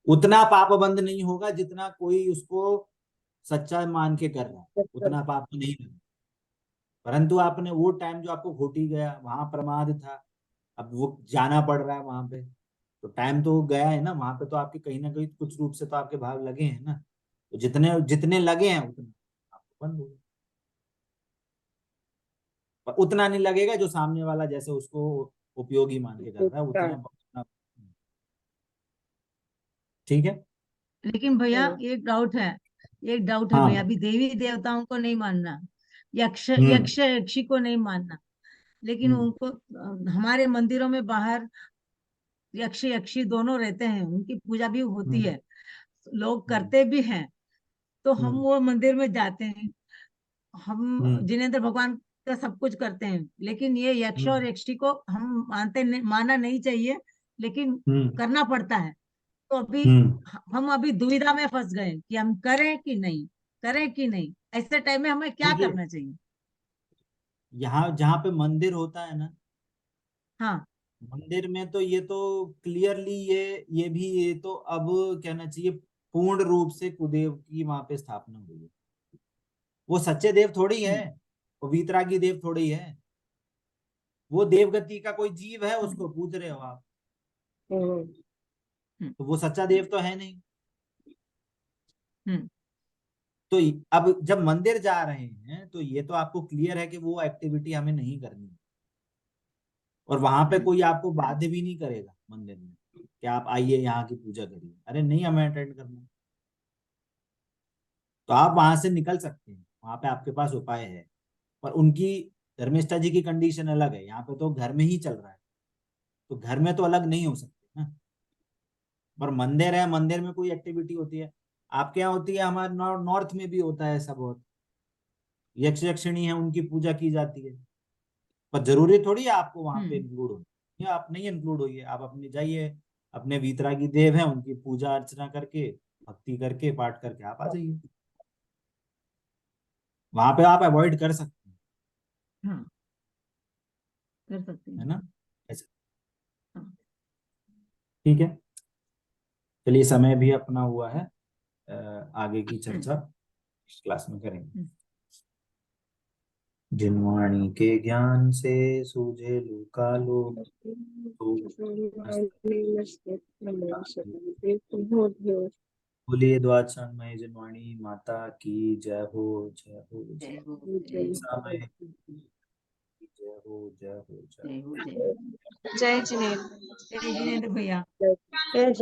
उतना पाप बंद नहीं होगा जितना कोई उसको सच्चा मान के कर रहा है, अच्छा। उतना पाप तो नहीं लगा। परंतु आपने वो टाइम जो आपको खोटी गया, वहां प्रमाद था, अब वो जाना पड़ रहा है वहां पे, तो टाइम तो गया है ना वहां पे, तो आपके कहीं ना कहीं कुछ रूप से तो आपके भाव लगे हैं ना, तो जितने जितने लगे हैं उतने आपको बंद हो, पर उतना नहीं लगेगा जो सामने वाला जैसे उसको उपयोगी मान के कर रहा है, अच्छा। उतना। ठीक है। लेकिन भैया हम्म, एक डाउट है भैया, हाँ। अभी देवी देवताओं को नहीं मानना, हम्म। यक्षी को नहीं मानना, लेकिन हम्म। उनको हमारे मंदिरों में बाहर यक्ष यक्षी दोनों रहते हैं, उनकी पूजा भी होती हम्म। है, लोग हम्म। करते भी हैं। तो हम हम्म। वो मंदिर में जाते हैं, हम हम्म। जिनेंद्र भगवान का सब कुछ करते हैं, लेकिन ये यक्ष और हम्म। यक्षी को हम मानना नहीं चाहिए, लेकिन हम्म। करना पड़ता है। तो अभी हम्म। हम अभी दुविधा में फंस गए कि हम करें कि नहीं, करें कि नहीं, ऐसे टाइम में हमें क्या देखिए, करना चाहिए? यहाँ जहाँ पे मंदिर होता है ना, हाँ। मंदिर में तो ये तो क्लियरली ये भी, ये तो अब कहना चाहिए पूर्ण रूप से कुदेव की वहां पे स्थापना हुई है। वो सच्चे देव थोड़ी है, हम्म। वो वीतरागी देव थोड़ी है, वो देवगति का कोई जीव है, हम्म। उसको पूज रहे हो आप, हम्म, हम्म। तो वो सच्चा देव तो है नहीं। हम्म। तो अब जब मंदिर जा रहे हैं तो ये तो आपको क्लियर है कि वो एक्टिविटी हमें नहीं करनी है, और वहां पे कोई आपको बाध्य भी नहीं करेगा मंदिर में कि आप आइए यहाँ की पूजा करिए, अरे नहीं हमें अटेंड करना, तो आप वहां से निकल सकते हैं, वहां पे आपके पास उपाय है। पर उनकी, धर्मिष्ठा जी की कंडीशन अलग है, यहाँ पे तो घर में ही चल रहा है, तो घर में तो अलग नहीं हो सकते ना। पर मंदिर है, मंदिर में कोई एक्टिविटी होती है, आपके यहाँ होती है, हमारे नॉर्थ में भी होता है ऐसा बहुत, यक्ष यक्षिणी है उनकी पूजा की जाती है। पर जरूरी थोड़ी है आपको वहां पे इंक्लूड हो, या आप नहीं इंक्लूड होइए, आप अपने जाइए, अपने वीतरागी देव है उनकी पूजा अर्चना करके, भक्ति करके, पाठ करके आप आ जाइए, वहां पे आप अवॉइड कर सकते हैं, हाँ, कर सकते है हैं। ना, ऐसे। हाँ। ठीक है, चलिए समय भी अपना हुआ है, आगे की चर्चा इस क्लास में करेंगे। जिनवाणी के ज्ञान से सूझे लूका लो, बोलिए द्वादशांगमय जिनवाणी माता की जय हो, जय हो, जय जय हो, हो। जय हो, समय की जय हो, जय हो, जय हो। जय हो, जय हो। जय जिनेन्द्र। जय जिनेन्द्र भैया। जय